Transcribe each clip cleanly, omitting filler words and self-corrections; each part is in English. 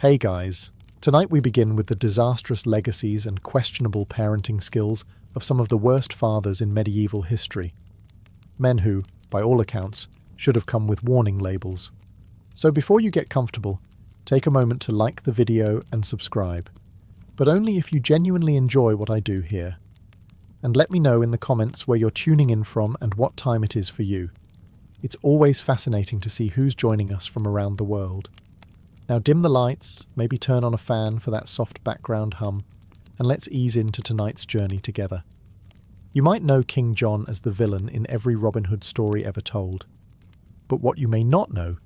Hey guys, tonight we begin with the disastrous legacies and questionable parenting skills of some of the worst fathers in medieval history. Men who, by all accounts, should have come with warning labels. So before you get comfortable, take a moment to like the video and subscribe, but only if you genuinely enjoy what I do here. And let me know in the comments where you're tuning in from and what time it is for you. It's always fascinating to see who's joining us from around the world. Now dim the lights, maybe turn on a fan for that soft background hum, and let's ease into tonight's journey together. You might know King John as the villain in every Robin Hood story ever told. But what you may not know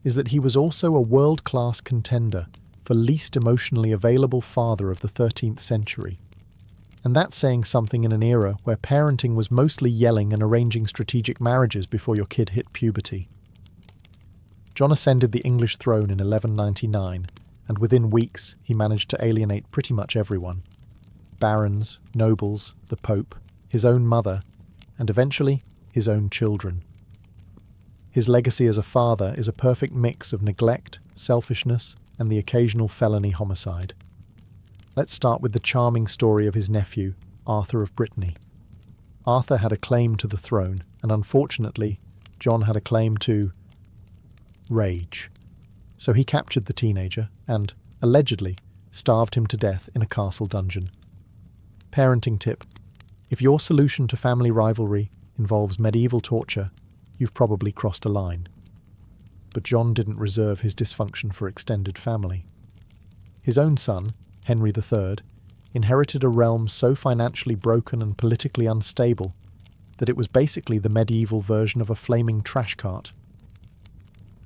is that he was also a world-class contender for least emotionally available father of the 13th century. And that's saying something in an era where parenting was mostly yelling and arranging strategic marriages before your kid hit puberty. John ascended the English throne in 1199, and within weeks he managed to alienate pretty much everyone. Barons, nobles, the Pope, his own mother, and eventually his own children. His legacy as a father is a perfect mix of neglect, selfishness, and the occasional felony homicide. Let's start with the charming story of his nephew, Arthur of Brittany. Arthur had a claim to the throne, and unfortunately, John had a claim to rage. So he captured the teenager and, allegedly, starved him to death in a castle dungeon. Parenting tip: if your solution to family rivalry involves medieval torture, you've probably crossed a line. But John didn't reserve his dysfunction for extended family. His own son, Henry III, inherited a realm so financially broken and politically unstable that it was basically the medieval version of a flaming trash cart.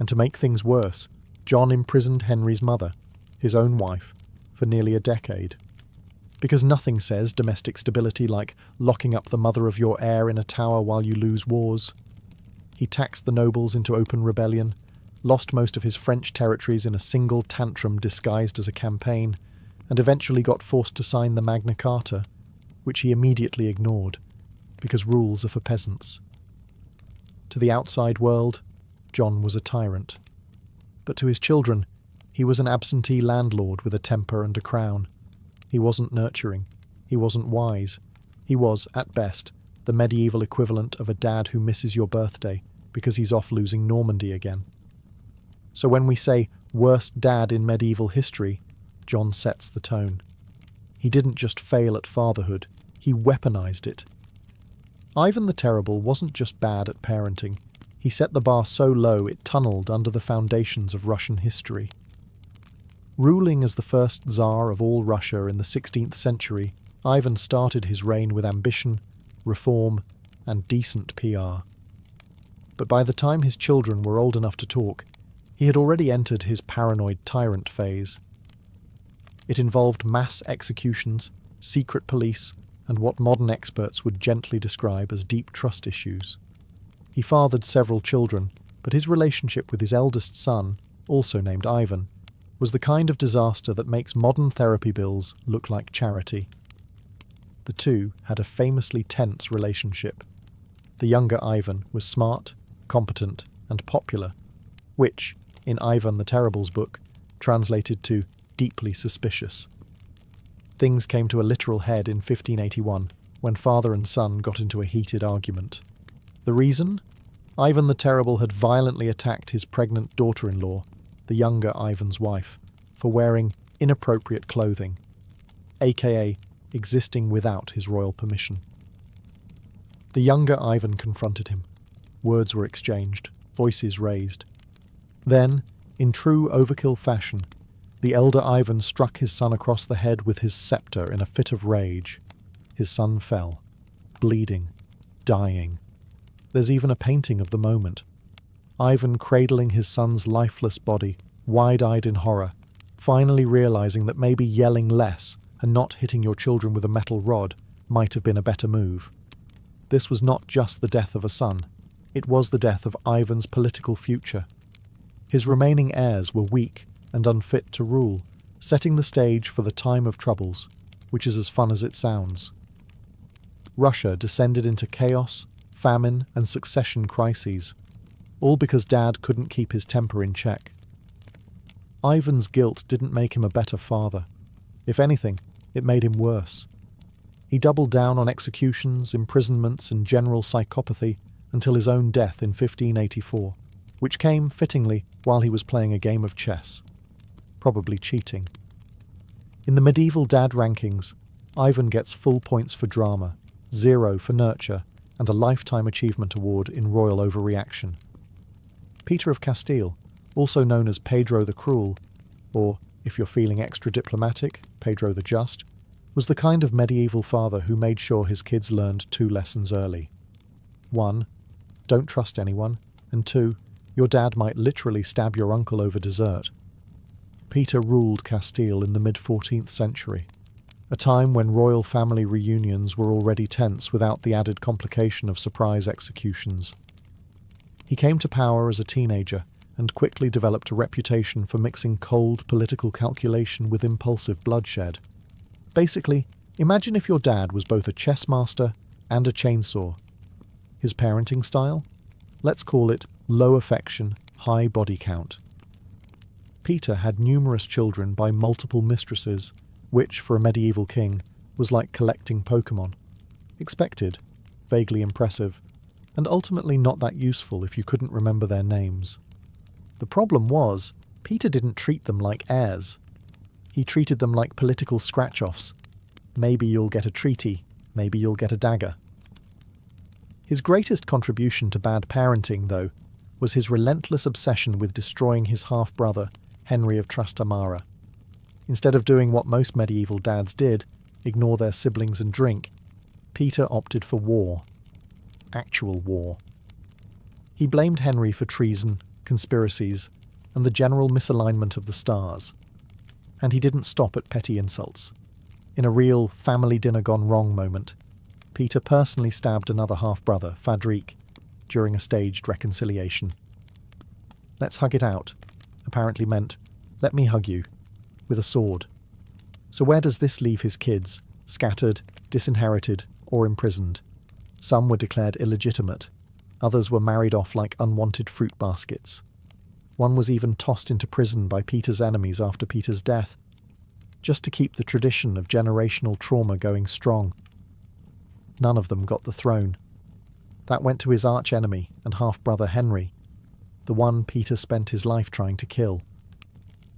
And to make things worse, John imprisoned Henry's mother, his own wife, for nearly a decade. Because nothing says domestic stability like locking up the mother of your heir in a tower while you lose wars. He taxed the nobles into open rebellion, lost most of his French territories in a single tantrum disguised as a campaign, and eventually got forced to sign the Magna Carta, which he immediately ignored, because rules are for peasants. To the outside world, John was a tyrant. But to his children, he was an absentee landlord with a temper and a crown. He wasn't nurturing. He wasn't wise. He was, at best, the medieval equivalent of a dad who misses your birthday because he's off losing Normandy again. So when we say worst dad in medieval history, John sets the tone. He didn't just fail at fatherhood, he weaponized it. Ivan the Terrible wasn't just bad at parenting. He set the bar so low it tunneled under the foundations of Russian history. Ruling as the first Tsar of all Russia in the 16th century, Ivan started his reign with ambition, reform, and decent PR. But by the time his children were old enough to talk, he had already entered his paranoid tyrant phase. It involved mass executions, secret police, and what modern experts would gently describe as deep trust issues. He fathered several children, but his relationship with his eldest son, also named Ivan, was the kind of disaster that makes modern therapy bills look like charity. The two had a famously tense relationship. The younger Ivan was smart, competent, and popular, which, in Ivan the Terrible's book, translated to deeply suspicious. Things came to a literal head in 1581, when father and son got into a heated argument. The reason? Ivan the Terrible had violently attacked his pregnant daughter-in-law, the younger Ivan's wife, for wearing inappropriate clothing, aka existing without his royal permission. The younger Ivan confronted him. Words were exchanged, voices raised. Then, in true overkill fashion, the elder Ivan struck his son across the head with his scepter in a fit of rage. His son fell, bleeding, dying. There's even a painting of the moment. Ivan cradling his son's lifeless body, wide-eyed in horror, finally realizing that maybe yelling less and not hitting your children with a metal rod might have been a better move. This was not just the death of a son. It was the death of Ivan's political future. His remaining heirs were weak and unfit to rule, setting the stage for the time of troubles, which is as fun as it sounds. Russia descended into chaos, famine, and succession crises, all because Dad couldn't keep his temper in check. Ivan's guilt didn't make him a better father. If anything, it made him worse. He doubled down on executions, imprisonments, and general psychopathy until his own death in 1584, which came, fittingly, while he was playing a game of chess. Probably cheating. In the medieval dad rankings, Ivan gets full points for drama, 0 for nurture, and a Lifetime Achievement Award in royal overreaction. Peter of Castile, also known as Pedro the Cruel, or, if you're feeling extra diplomatic, Pedro the Just, was the kind of medieval father who made sure his kids learned 2 lessons early. 1. Don't trust anyone, and 2. Your dad might literally stab your uncle over dessert. Peter ruled Castile in the mid-14th century, a time when royal family reunions were already tense without the added complication of surprise executions. He came to power as a teenager and quickly developed a reputation for mixing cold political calculation with impulsive bloodshed. Basically, imagine if your dad was both a chess master and a chainsaw. His parenting style? Let's call it low affection, high body count. Peter had numerous children by multiple mistresses, which, for a medieval king, was like collecting Pokemon. Expected, vaguely impressive, and ultimately not that useful if you couldn't remember their names. The problem was, Peter didn't treat them like heirs. He treated them like political scratch-offs. Maybe you'll get a treaty, maybe you'll get a dagger. His greatest contribution to bad parenting, though, was his relentless obsession with destroying his half-brother, Henry of Trastamara. Instead of doing what most medieval dads did, ignore their siblings and drink, Peter opted for war. Actual war. He blamed Henry for treason, conspiracies, and the general misalignment of the stars. And he didn't stop at petty insults. In a real family dinner gone wrong moment, Peter personally stabbed another half-brother, Fadrique, during a staged reconciliation. "Let's hug it out," apparently meant, "let me hug you," with a sword. So where does this leave his kids, scattered, disinherited, or imprisoned? Some were declared illegitimate, others were married off like unwanted fruit baskets. One was even tossed into prison by Peter's enemies after Peter's death, just to keep the tradition of generational trauma going strong. None of them got the throne. That went to his arch-enemy and half-brother Henry, the one Peter spent his life trying to kill.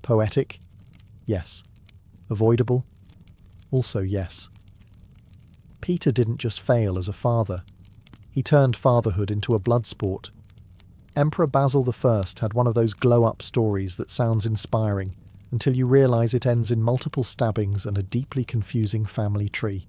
Poetic? Yes. Avoidable? Also yes. Peter didn't just fail as a father. He turned fatherhood into a blood sport. Emperor Basil I had one of those glow-up stories that sounds inspiring until you realise it ends in multiple stabbings and a deeply confusing family tree.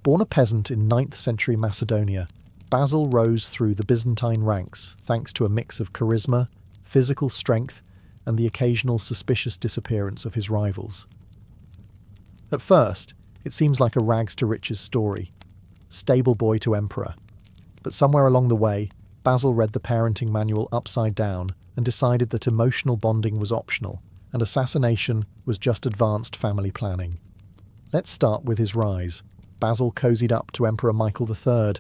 Born a peasant in 9th century Macedonia, Basil rose through the Byzantine ranks thanks to a mix of charisma, physical strength, and the occasional suspicious disappearance of his rivals. At first, it seems like a rags-to-riches story. Stable boy to emperor. But somewhere along the way, Basil read the parenting manual upside down and decided that emotional bonding was optional, and assassination was just advanced family planning. Let's start with his rise. Basil cozied up to Emperor Michael III,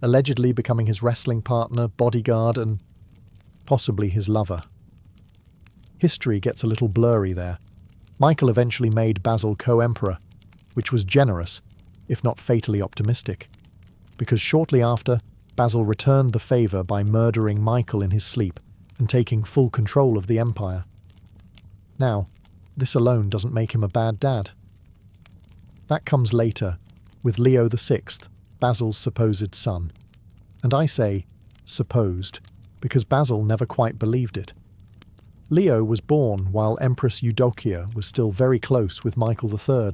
allegedly becoming his wrestling partner, bodyguard, and possibly his lover. History gets a little blurry there. Michael eventually made Basil co-emperor, which was generous, if not fatally optimistic, because shortly after, Basil returned the favour by murdering Michael in his sleep and taking full control of the empire. Now, this alone doesn't make him a bad dad. That comes later, with Leo VI, Basil's supposed son. And I say supposed, because Basil never quite believed it. Leo was born while Empress Eudokia was still very close with Michael III,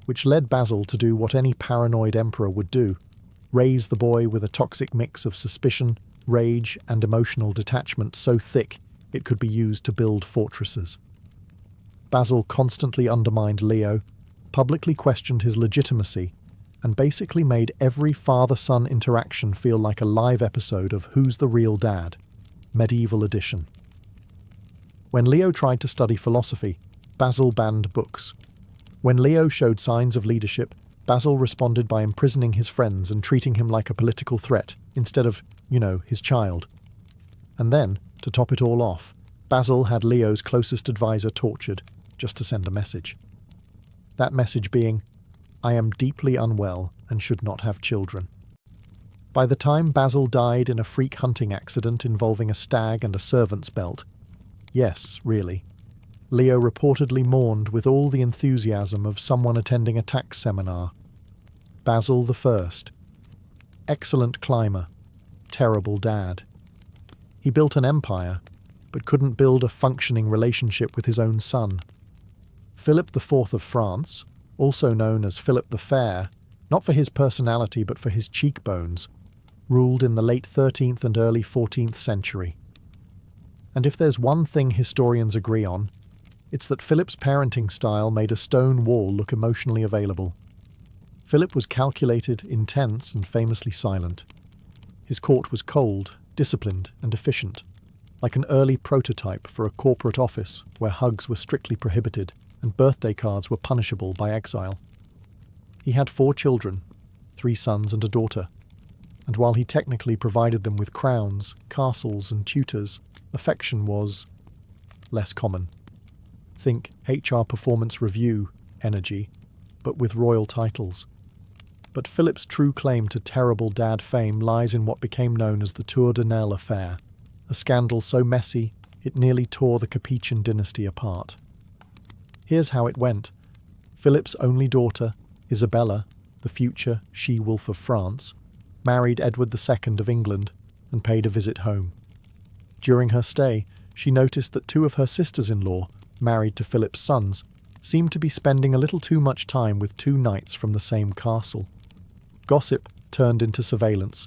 which led Basil to do what any paranoid emperor would do: raise the boy with a toxic mix of suspicion, rage, and emotional detachment so thick it could be used to build fortresses. Basil constantly undermined Leo, publicly questioned his legitimacy, and basically made every father-son interaction feel like a live episode of Who's the Real Dad? Medieval edition. When Leo tried to study philosophy, Basil banned books. When Leo showed signs of leadership, Basil responded by imprisoning his friends and treating him like a political threat, instead of, his child. And then, to top it all off, Basil had Leo's closest advisor tortured just to send a message. That message being, "I am deeply unwell and should not have children." By the time Basil died in a freak hunting accident involving a stag and a servant's belt, yes, really, Leo reportedly mourned with all the enthusiasm of someone attending a tax seminar. Basil the First. Excellent climber. Terrible dad. He built an empire, but couldn't build a functioning relationship with his own son. Philip IV of France, also known as Philip the Fair, not for his personality but for his cheekbones, ruled in the late 13th and early 14th century. And if there's one thing historians agree on, it's that Philip's parenting style made a stone wall look emotionally available. Philip was calculated, intense, and famously silent. His court was cold, disciplined, and efficient, like an early prototype for a corporate office where hugs were strictly prohibited and birthday cards were punishable by exile. He had 4 children, 3 sons and a daughter, and while he technically provided them with crowns, castles, and tutors, affection was less common. Think HR performance review energy, but with royal titles. But Philip's true claim to terrible dad fame lies in what became known as the Tour de Nesle affair, a scandal so messy it nearly tore the Capetian dynasty apart. Here's how it went. Philip's only daughter, Isabella, the future she-wolf of France, married Edward II of England and paid a visit home. During her stay, she noticed that 2 of her sisters-in-law, married to Philip's sons, seemed to be spending a little too much time with 2 knights from the same castle. Gossip turned into surveillance.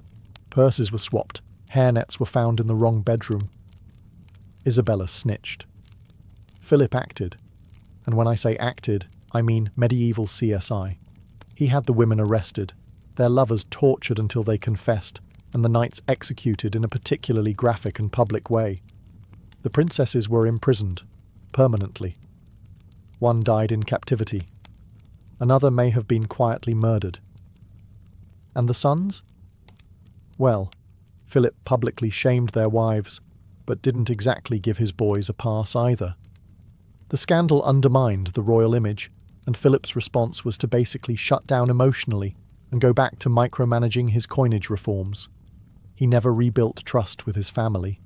Purses were swapped. Hairnets were found in the wrong bedroom. Isabella snitched. Philip acted. And when I say acted, I mean medieval CSI. He had the women arrested, their lovers tortured until they confessed, and the knights executed in a particularly graphic and public way. The princesses were imprisoned, permanently. One died in captivity. Another may have been quietly murdered. And the sons? Well, Philip publicly shamed their wives, but didn't exactly give his boys a pass either. The scandal undermined the royal image, and Philip's response was to basically shut down emotionally and go back to micromanaging his coinage reforms. He never rebuilt trust with his family,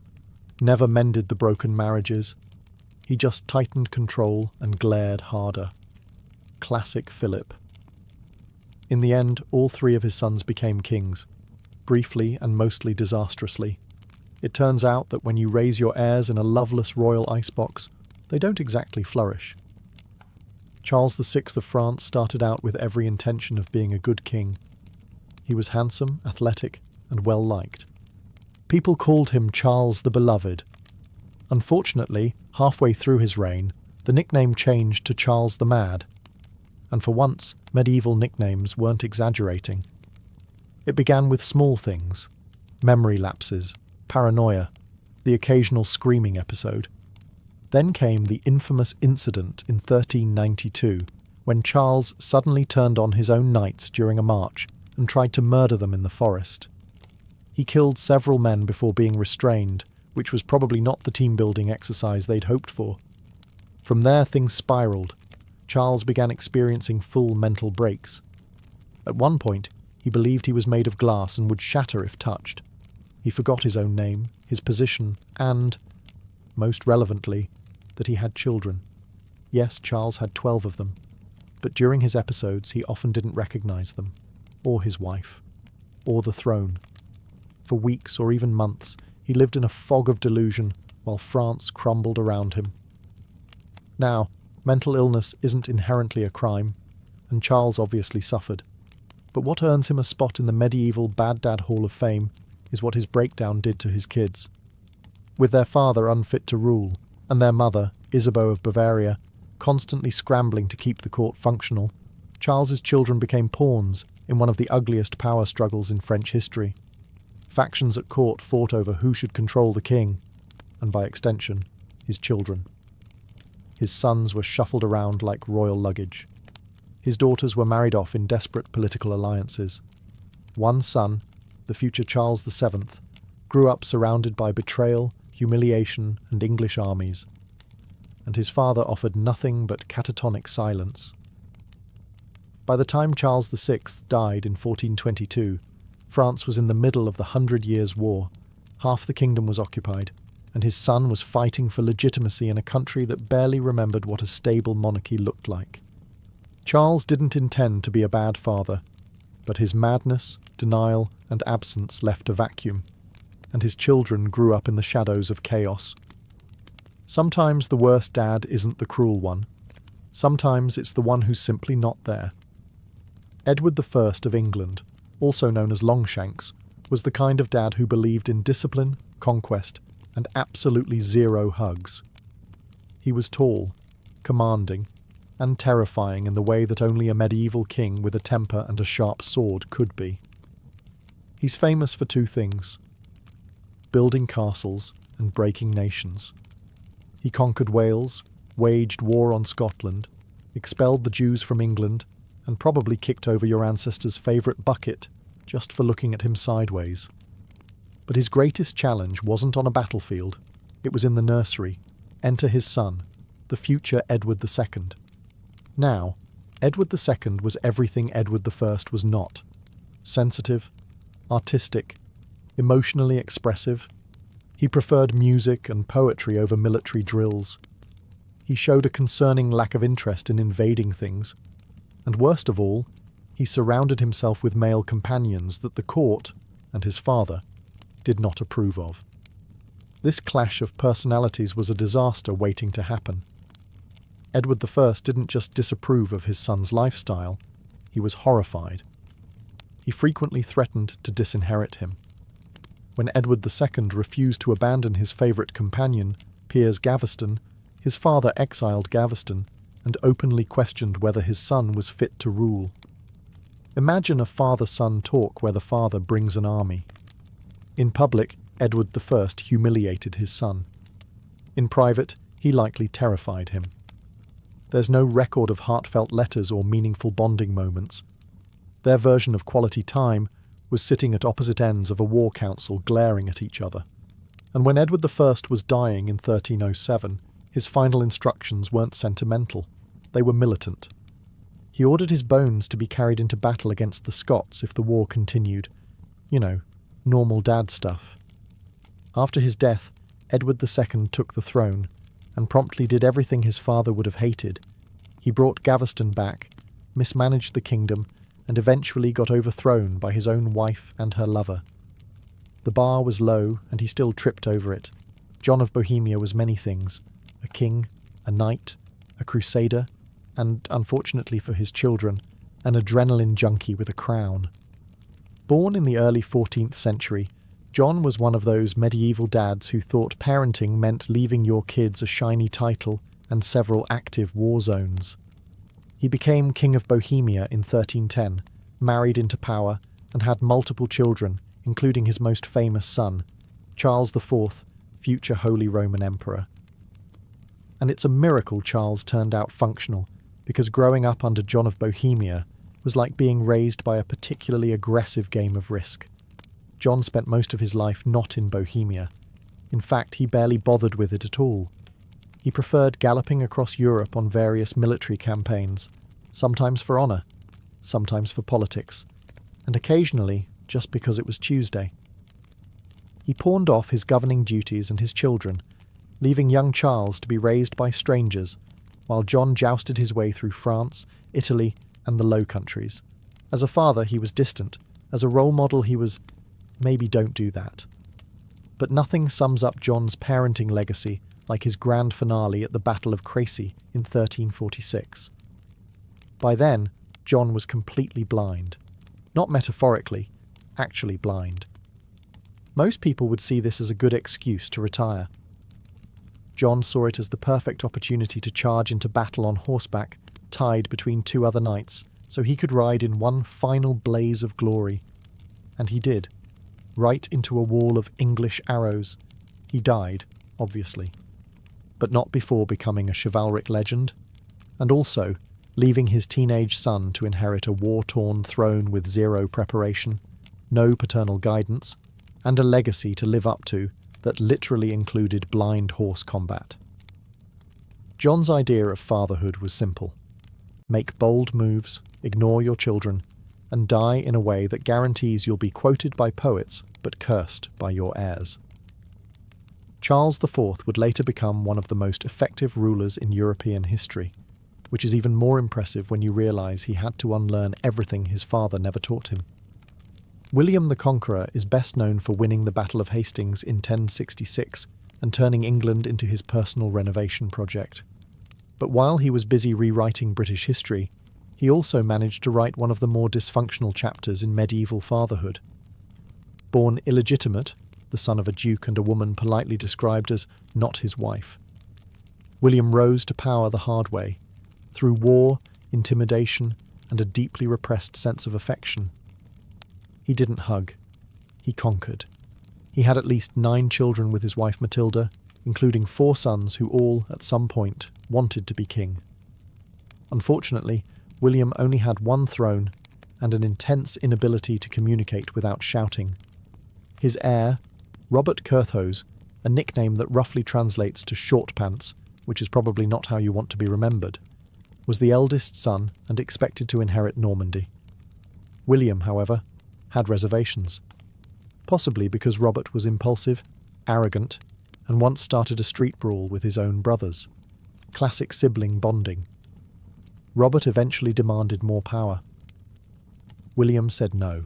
never mended the broken marriages. He just tightened control and glared harder. Classic Philip. In the end, all 3 of his sons became kings, briefly and mostly disastrously. It turns out that when you raise your heirs in a loveless royal icebox, they don't exactly flourish. Charles VI of France started out with every intention of being a good king. He was handsome, athletic, and well-liked. People called him Charles the Beloved. Unfortunately, halfway through his reign, the nickname changed to Charles the Mad. And for once, medieval nicknames weren't exaggerating. It began with small things: memory lapses, paranoia, the occasional screaming episode. Then came the infamous incident in 1392, when Charles suddenly turned on his own knights during a march and tried to murder them in the forest. He killed several men before being restrained, which was probably not the team-building exercise they'd hoped for. From there things spiraled. Charles began experiencing full mental breaks. At one point, he believed he was made of glass and would shatter if touched. He forgot his own name, his position, and, most relevantly, that he had children. Yes, Charles had 12 of them, but during his episodes he often didn't recognize them, or his wife, or the throne. For weeks or even months, he lived in a fog of delusion while France crumbled around him. Now, mental illness isn't inherently a crime, and Charles obviously suffered. But what earns him a spot in the medieval Bad Dad Hall of Fame is what his breakdown did to his kids. With their father unfit to rule, and their mother, Isabeau of Bavaria, constantly scrambling to keep the court functional, Charles's children became pawns in one of the ugliest power struggles in French history. Factions at court fought over who should control the king, and by extension, his children. His sons were shuffled around like royal luggage. His daughters were married off in desperate political alliances. One son, the future Charles VII, grew up surrounded by betrayal, humiliation, and English armies, and his father offered nothing but catatonic silence. By the time Charles VI died in 1422, France was in the middle of the 100 Years' War, half the kingdom was occupied, and his son was fighting for legitimacy in a country that barely remembered what a stable monarchy looked like. Charles didn't intend to be a bad father, but his madness, denial, and absence left a vacuum, and his children grew up in the shadows of chaos. Sometimes the worst dad isn't the cruel one. Sometimes it's the one who's simply not there. Edward I of England, also known as Longshanks, was the kind of dad who believed in discipline, conquest, and absolutely zero hugs. He was tall, commanding, and terrifying in the way that only a medieval king with a temper and a sharp sword could be. He's famous for two things: building castles and breaking nations. He conquered Wales, waged war on Scotland, expelled the Jews from England, and probably kicked over your ancestors' favourite bucket just for looking at him sideways. But his greatest challenge wasn't on a battlefield, it was in the nursery. Enter his son, the future Edward II. Now, Edward II was everything Edward I was not. Sensitive, artistic, emotionally expressive. He preferred music and poetry over military drills. He showed a concerning lack of interest in invading things. And worst of all, he surrounded himself with male companions that the court, and his father, did not approve of. This clash of personalities was a disaster waiting to happen. Edward I didn't just disapprove of his son's lifestyle, he was horrified. He frequently threatened to disinherit him. When Edward II refused to abandon his favourite companion, Piers Gaveston, his father exiled Gaveston and openly questioned whether his son was fit to rule. Imagine a father-son talk where the father brings an army. In public, Edward I humiliated his son. In private, he likely terrified him. There's no record of heartfelt letters or meaningful bonding moments. Their version of quality time was sitting at opposite ends of a war council glaring at each other. And when Edward I was dying in 1307, his final instructions weren't sentimental. They were militant. He ordered his bones to be carried into battle against the Scots if the war continued. You know, normal dad stuff. After his death, Edward II took the throne, and promptly did everything his father would have hated. He brought Gaveston back, mismanaged the kingdom, and eventually got overthrown by his own wife and her lover. The bar was low, and he still tripped over it. John of Bohemia was many things: a king, a knight, a crusader, and, unfortunately for his children, an adrenaline junkie with a crown. Born in the early 14th century, John was one of those medieval dads who thought parenting meant leaving your kids a shiny title and several active war zones. He became King of Bohemia in 1310, married into power, and had multiple children, including his most famous son, Charles IV, future Holy Roman Emperor. And it's a miracle Charles turned out functional, because growing up under John of Bohemia was like being raised by a particularly aggressive game of Risk. John spent most of his life not in Bohemia. In fact, he barely bothered with it at all. He preferred galloping across Europe on various military campaigns, sometimes for honour, sometimes for politics, and occasionally just because it was Tuesday. He pawned off his governing duties and his children, leaving young Charles to be raised by strangers, while John jousted his way through France, Italy, and the Low Countries. As a father, he was distant. As a role model, he was, maybe don't do that. But nothing sums up John's parenting legacy like his grand finale at the Battle of Crécy in 1346. By then, John was completely blind. Not metaphorically, actually blind. Most people would see this as a good excuse to retire. John saw it as the perfect opportunity to charge into battle on horseback, tied between two other knights, so he could ride in one final blaze of glory. And he did. Right into a wall of English arrows. He died, obviously. But not before becoming a chivalric legend. And also, leaving his teenage son to inherit a war-torn throne with zero preparation, no paternal guidance, and a legacy to live up to that literally included blind horse combat. John's idea of fatherhood was simple. Make bold moves, ignore your children, and die in a way that guarantees you'll be quoted by poets but cursed by your heirs. Charles IV would later become one of the most effective rulers in European history, which is even more impressive when you realise he had to unlearn everything his father never taught him. William the Conqueror is best known for winning the Battle of Hastings in 1066 and turning England into his personal renovation project. But while he was busy rewriting British history, he also managed to write one of the more dysfunctional chapters in medieval fatherhood. Born illegitimate, the son of a duke and a woman politely described as not his wife, William rose to power the hard way, through war, intimidation, and a deeply repressed sense of affection. He didn't hug. He conquered. He had at least 9 children with his wife Matilda, including 4 sons who all, at some point, wanted to be king. Unfortunately, William only had one throne and an intense inability to communicate without shouting. His heir, Robert Curthose, a nickname that roughly translates to short pants, which is probably not how you want to be remembered, was the eldest son and expected to inherit Normandy. William, however, had reservations. Possibly because Robert was impulsive, arrogant, and once started a street brawl with his own brothers. Classic sibling bonding. Robert eventually demanded more power. William said no.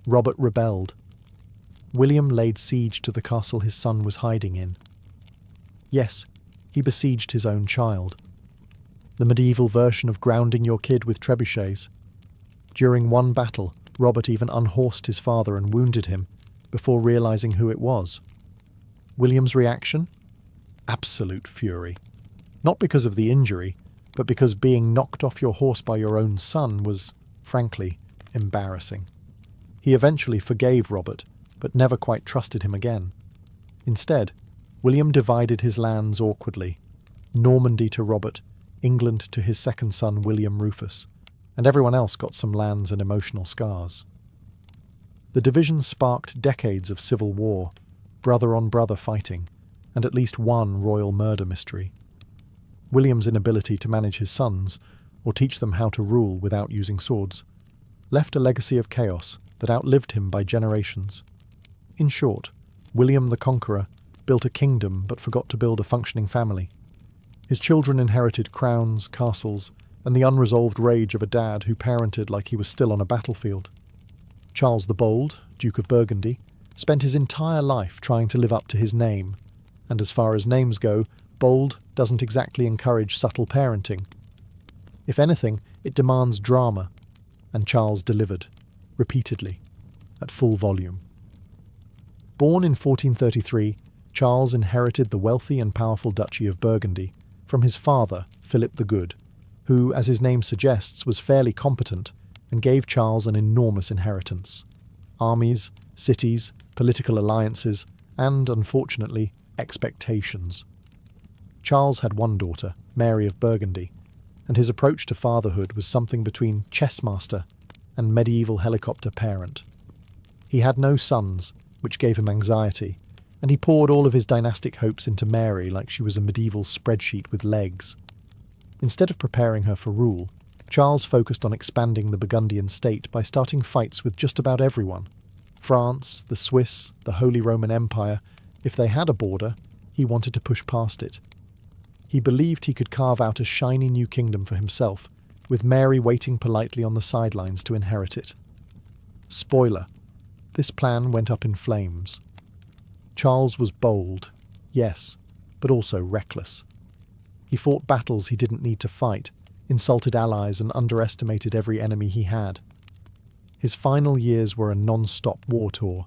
Robert rebelled. William laid siege to the castle his son was hiding in. Yes, he besieged his own child. The medieval version of grounding your kid with trebuchets. During one battle, Robert even unhorsed his father and wounded him, before realising who it was. William's reaction? Absolute fury. Not because of the injury, but because being knocked off your horse by your own son was, frankly, embarrassing. He eventually forgave Robert, but never quite trusted him again. Instead, William divided his lands awkwardly, Normandy to Robert, England to his second son William Rufus, and everyone else got some lands and emotional scars. The division sparked decades of civil war, brother-on-brother fighting, and at least one royal murder mystery. William's inability to manage his sons, or teach them how to rule without using swords, left a legacy of chaos that outlived him by generations. In short, William the Conqueror built a kingdom but forgot to build a functioning family. His children inherited crowns, castles, and the unresolved rage of a dad who parented like he was still on a battlefield. Charles the Bold, Duke of Burgundy, spent his entire life trying to live up to his name, and as far as names go, bold doesn't exactly encourage subtle parenting. If anything, it demands drama, and Charles delivered, repeatedly, at full volume. Born in 1433, Charles inherited the wealthy and powerful Duchy of Burgundy from his father, Philip the Good, who, as his name suggests, was fairly competent and gave Charles an enormous inheritance. Armies, cities, political alliances, and, unfortunately, expectations. Charles had one daughter, Mary of Burgundy, and his approach to fatherhood was something between chessmaster and medieval helicopter parent. He had no sons, which gave him anxiety, and he poured all of his dynastic hopes into Mary like she was a medieval spreadsheet with legs. Instead of preparing her for rule, Charles focused on expanding the Burgundian state by starting fights with just about everyone. France, the Swiss, the Holy Roman Empire. If they had a border, he wanted to push past it. He believed he could carve out a shiny new kingdom for himself, with Mary waiting politely on the sidelines to inherit it. Spoiler: this plan went up in flames. Charles was bold, yes, but also reckless. He fought battles he didn't need to fight, insulted allies and underestimated every enemy he had. His final years were a non-stop war tour,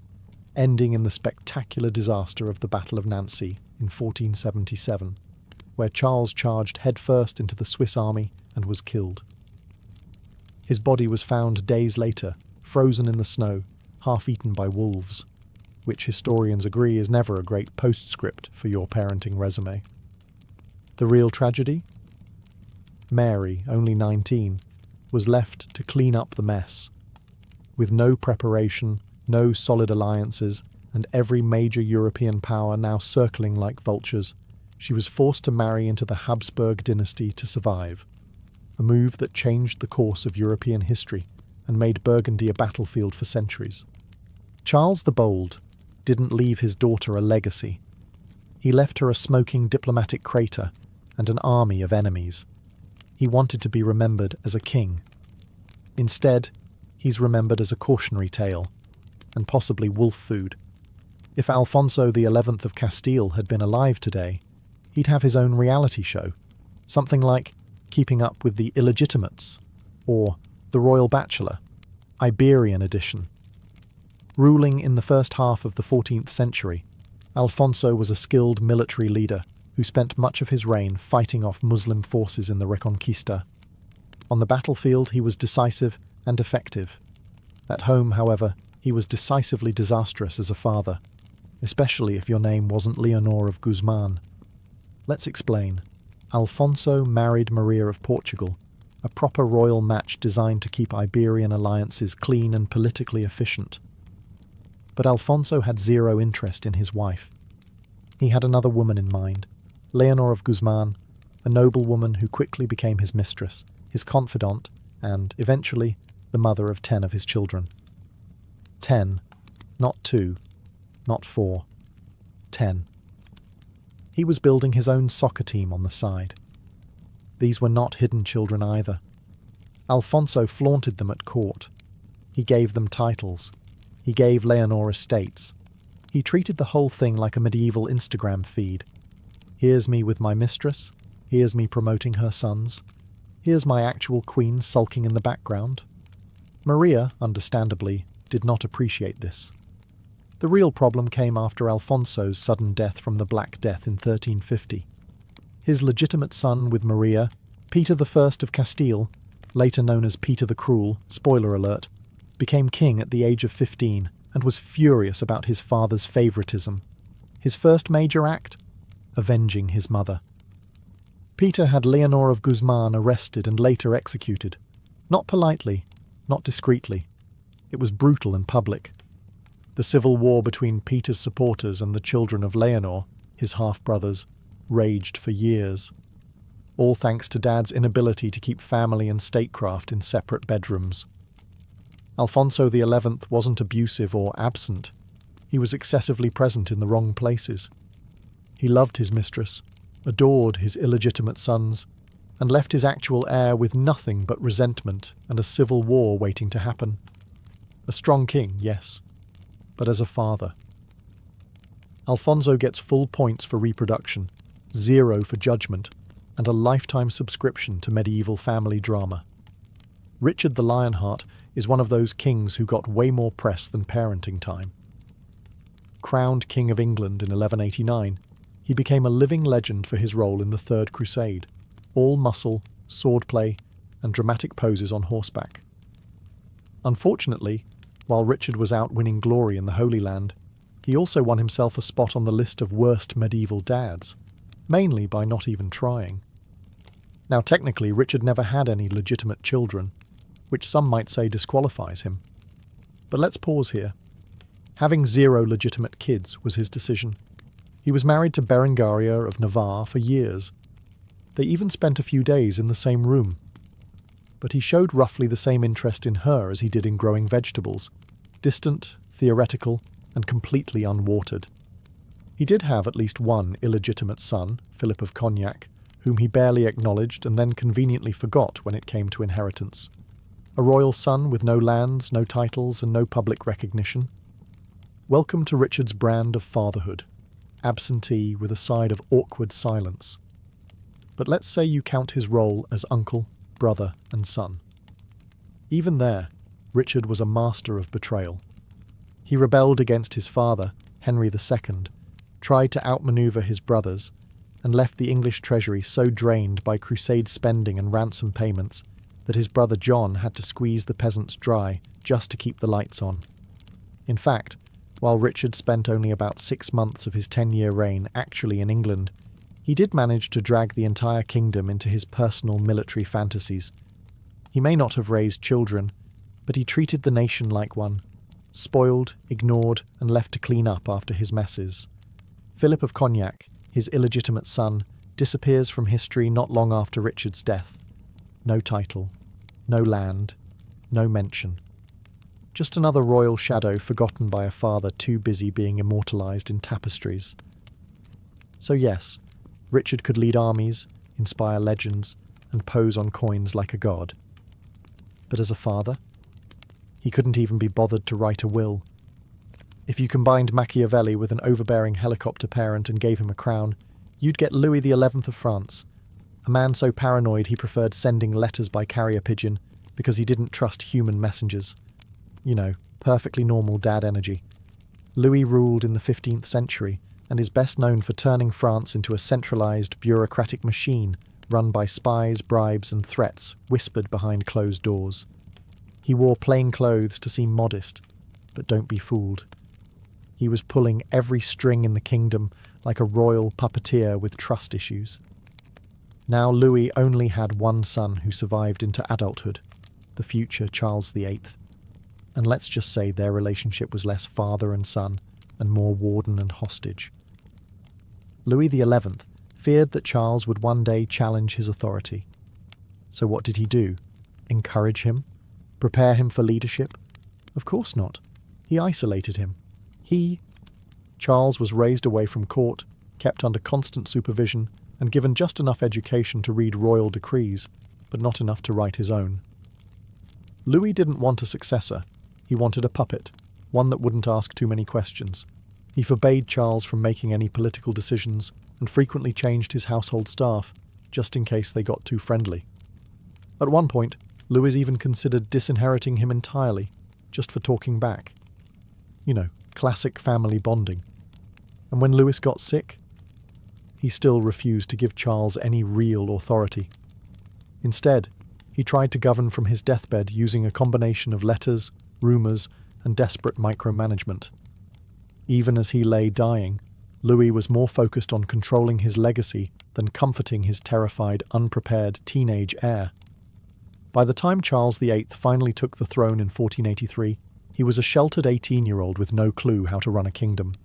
ending in the spectacular disaster of the Battle of Nancy in 1477, where Charles charged headfirst into the Swiss army and was killed. His body was found days later, frozen in the snow, half-eaten by wolves, which historians agree is never a great postscript for your parenting resume. The real tragedy? Mary, only 19, was left to clean up the mess. With no preparation, no solid alliances, and every major European power now circling like vultures, she was forced to marry into the Habsburg dynasty to survive, a move that changed the course of European history and made Burgundy a battlefield for centuries. Charles the Bold didn't leave his daughter a legacy. He left her a smoking diplomatic crater and an army of enemies. He wanted to be remembered as a king. Instead, he's remembered as a cautionary tale, and possibly wolf food. If Alfonso XI of Castile had been alive today, he'd have his own reality show, something like Keeping Up with the Illegitimates, or The Royal Bachelor, Iberian edition. Ruling in the first half of the 14th century, Alfonso was a skilled military leader who spent much of his reign fighting off Muslim forces in the Reconquista. On the battlefield, he was decisive and effective. At home, however, he was decisively disastrous as a father, especially if your name wasn't Leonor of Guzman. Let's explain. Alfonso married Maria of Portugal, a proper royal match designed to keep Iberian alliances clean and politically efficient. But Alfonso had zero interest in his wife. He had another woman in mind, Leonor of Guzman, a noblewoman who quickly became his mistress, his confidant, and, eventually, the mother of 10 of his children. 10, not 2, not 4, 10. He was building his own soccer team on the side. These were not hidden children either. Alfonso flaunted them at court. He gave them titles. He gave Leonor estates. He treated the whole thing like a medieval Instagram feed. Here's me with my mistress. Here's me promoting her sons. Here's my actual queen sulking in the background. Maria, understandably, did not appreciate this. The real problem came after Alfonso's sudden death from the Black Death in 1350. His legitimate son with Maria, Peter I of Castile, later known as Peter the Cruel, spoiler alert, became king at the age of 15 and was furious about his father's favoritism. His first major act? Avenging his mother. Peter had Leonor of Guzman arrested and later executed. Not politely, not discreetly. It was brutal and public. The civil war between Peter's supporters and the children of Leonor, his half-brothers, raged for years. All thanks to Dad's inability to keep family and statecraft in separate bedrooms. Alfonso XI wasn't abusive or absent. He was excessively present in the wrong places. He loved his mistress, adored his illegitimate sons, and left his actual heir with nothing but resentment and a civil war waiting to happen. A strong king, yes, but as a father. Alfonso gets full points for reproduction, 0 for judgment, and a lifetime subscription to medieval family drama. Richard the Lionheart is one of those kings who got way more press than parenting time. Crowned King of England in 1189, he became a living legend for his role in the Third Crusade, all muscle, swordplay, and dramatic poses on horseback. Unfortunately, while Richard was out winning glory in the Holy Land, he also won himself a spot on the list of worst medieval dads, mainly by not even trying. Now technically, Richard never had any legitimate children, which some might say disqualifies him. But let's pause here. Having 0 legitimate kids was his decision. He was married to Berengaria of Navarre for years. They even spent a few days in the same room. But he showed roughly the same interest in her as he did in growing vegetables, distant, theoretical, and completely unwatered. He did have at least one illegitimate son, Philip of Cognac, whom he barely acknowledged and then conveniently forgot when it came to inheritance. A royal son with no lands, no titles, and no public recognition. Welcome to Richard's brand of fatherhood, absentee with a side of awkward silence. But let's say you count his role as uncle, brother, and son. Even there, Richard was a master of betrayal. He rebelled against his father, Henry II, tried to outmaneuver his brothers, and left the English treasury so drained by crusade spending and ransom payments that his brother John had to squeeze the peasants dry just to keep the lights on. In fact, while Richard spent only about 6 months of his 10-year reign actually in England, he did manage to drag the entire kingdom into his personal military fantasies. He may not have raised children, but he treated the nation like one. spoiled, ignored, and left to clean up after his messes. Philip of Cognac, his illegitimate son, disappears from history not long after Richard's death. No title, no land, no mention. Just another royal shadow forgotten by a father too busy being immortalised in tapestries. So yes, Richard could lead armies, inspire legends, and pose on coins like a god. But as a father, he couldn't even be bothered to write a will. If you combined Machiavelli with an overbearing helicopter parent and gave him a crown, you'd get Louis XI of France, a man so paranoid he preferred sending letters by carrier pigeon because he didn't trust human messengers. You know, perfectly normal dad energy. Louis ruled in the 15th century and is best known for turning France into a centralised bureaucratic machine run by spies, bribes and threats whispered behind closed doors. He wore plain clothes to seem modest, but don't be fooled. He was pulling every string in the kingdom like a royal puppeteer with trust issues. Now Louis only had one son who survived into adulthood, the future Charles VIII. And let's just say their relationship was less father and son and more warden and hostage. Louis XI feared that Charles would one day challenge his authority. So what did he do? Encourage him? Prepare him for leadership? Of course not. He isolated him. Charles was raised away from court, kept under constant supervision, and given just enough education to read royal decrees, but not enough to write his own. Louis didn't want a successor. He wanted a puppet, one that wouldn't ask too many questions. He forbade Charles from making any political decisions and frequently changed his household staff, just in case they got too friendly. At one point, Louis even considered disinheriting him entirely, just for talking back. You know, classic family bonding. And when Louis got sick, he still refused to give Charles any real authority. Instead, he tried to govern from his deathbed using a combination of letters, rumours, and desperate micromanagement. Even as he lay dying, Louis was more focused on controlling his legacy than comforting his terrified, unprepared teenage heir. By the time Charles VIII finally took the throne in 1483, he was a sheltered 18-year-old with no clue how to run a kingdom,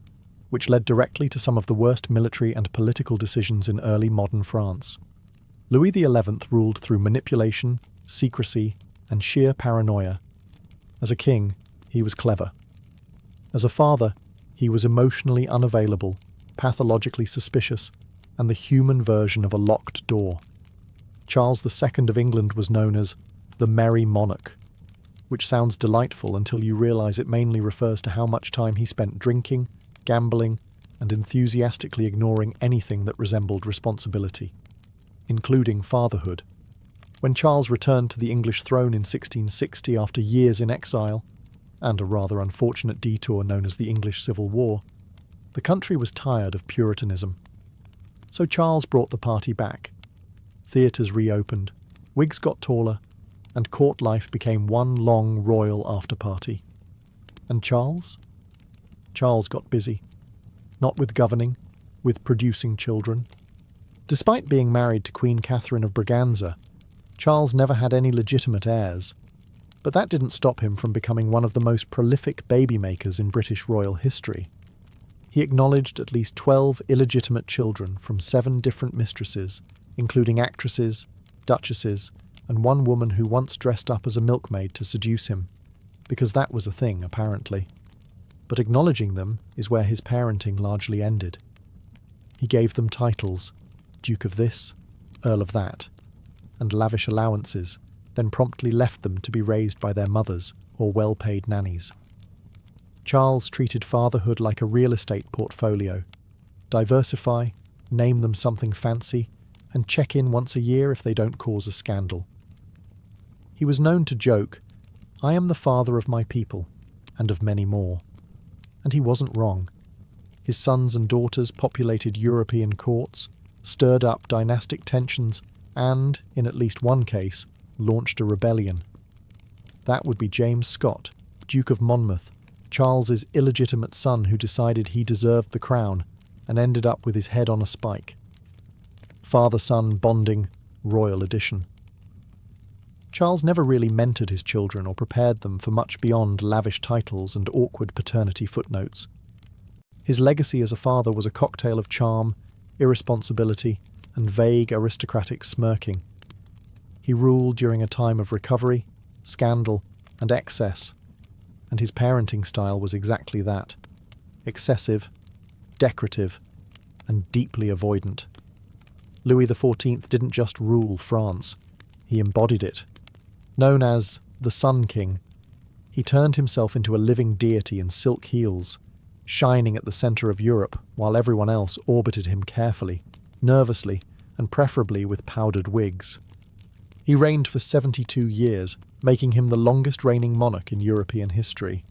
which led directly to some of the worst military and political decisions in early modern France. Louis XI ruled through manipulation, secrecy, and sheer paranoia. As a king, he was clever. As a father, he was emotionally unavailable, pathologically suspicious, and the human version of a locked door. Charles II of England was known as the Merry Monarch, which sounds delightful until you realise it mainly refers to how much time he spent drinking, gambling, and enthusiastically ignoring anything that resembled responsibility, including fatherhood. When Charles returned to the English throne in 1660 after years in exile, and a rather unfortunate detour known as the English Civil War, the country was tired of Puritanism. So Charles brought the party back. Theatres reopened, wigs got taller, and court life became one long royal after-party. And Charles? Charles got busy. Not with governing, with producing children. Despite being married to Queen Catherine of Braganza, Charles never had any legitimate heirs. But that didn't stop him from becoming one of the most prolific baby makers in British royal history. He acknowledged at least 12 illegitimate children from 7 different mistresses, including actresses, duchesses, and one woman who once dressed up as a milkmaid to seduce him, because that was a thing, apparently. But acknowledging them is where his parenting largely ended. He gave them titles, Duke of this, Earl of that, and lavish allowances, then promptly left them to be raised by their mothers or well-paid nannies. Charles treated fatherhood like a real estate portfolio. Diversify, name them something fancy, and check in once a year if they don't cause a scandal. He was known to joke, "I am the father of my people, and of many more." And he wasn't wrong. His sons and daughters populated European courts, stirred up dynastic tensions, and, in at least one case, launched a rebellion. That would be James Scott, Duke of Monmouth, Charles's illegitimate son who decided he deserved the crown and ended up with his head on a spike. Father-son bonding, royal edition. Charles never really mentored his children or prepared them for much beyond lavish titles and awkward paternity footnotes. His legacy as a father was a cocktail of charm, irresponsibility, and vague aristocratic smirking. He ruled during a time of recovery, scandal, and excess, and his parenting style was exactly that: excessive, decorative, and deeply avoidant. Louis XIV didn't just rule France, he embodied it. Known as the Sun King, he turned himself into a living deity in silk heels, shining at the centre of Europe while everyone else orbited him carefully, nervously, and preferably with powdered wigs. He reigned for 72 years, making him the longest reigning monarch in European history.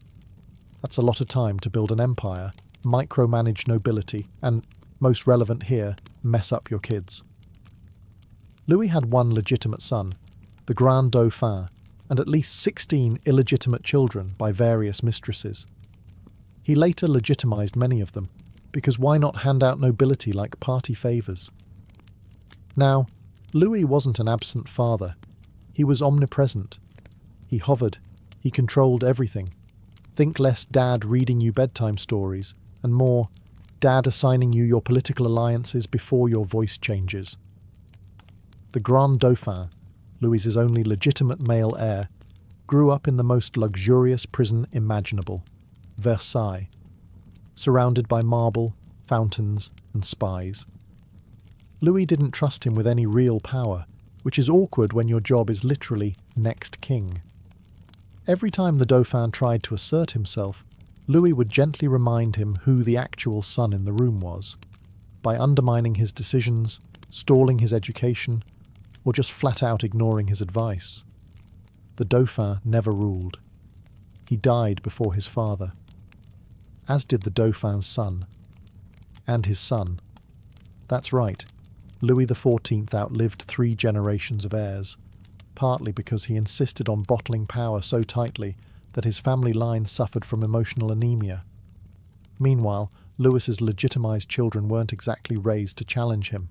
That's a lot of time to build an empire, micromanage nobility, and, most relevant here, mess up your kids. Louis had one legitimate son, the Grand Dauphin, and at least 16 illegitimate children by various mistresses. He later legitimized many of them, because why not hand out nobility like party favours? Now, Louis wasn't an absent father. He was omnipresent. He hovered. He controlled everything. Think less Dad reading you bedtime stories, and more Dad assigning you your political alliances before your voice changes. The Grand Dauphin, Louis's only legitimate male heir, grew up in the most luxurious prison imaginable, Versailles, surrounded by marble, fountains, and spies. Louis didn't trust him with any real power, which is awkward when your job is literally next king. Every time the Dauphin tried to assert himself, Louis would gently remind him who the actual son in the room was, by undermining his decisions, stalling his education, or just flat out ignoring his advice. The Dauphin never ruled. He died before his father, as did the Dauphin's son, and his son. That's right, Louis XIV outlived 3 generations of heirs, partly because he insisted on bottling power so tightly that his family line suffered from emotional anemia. Meanwhile, Louis's legitimized children weren't exactly raised to challenge him.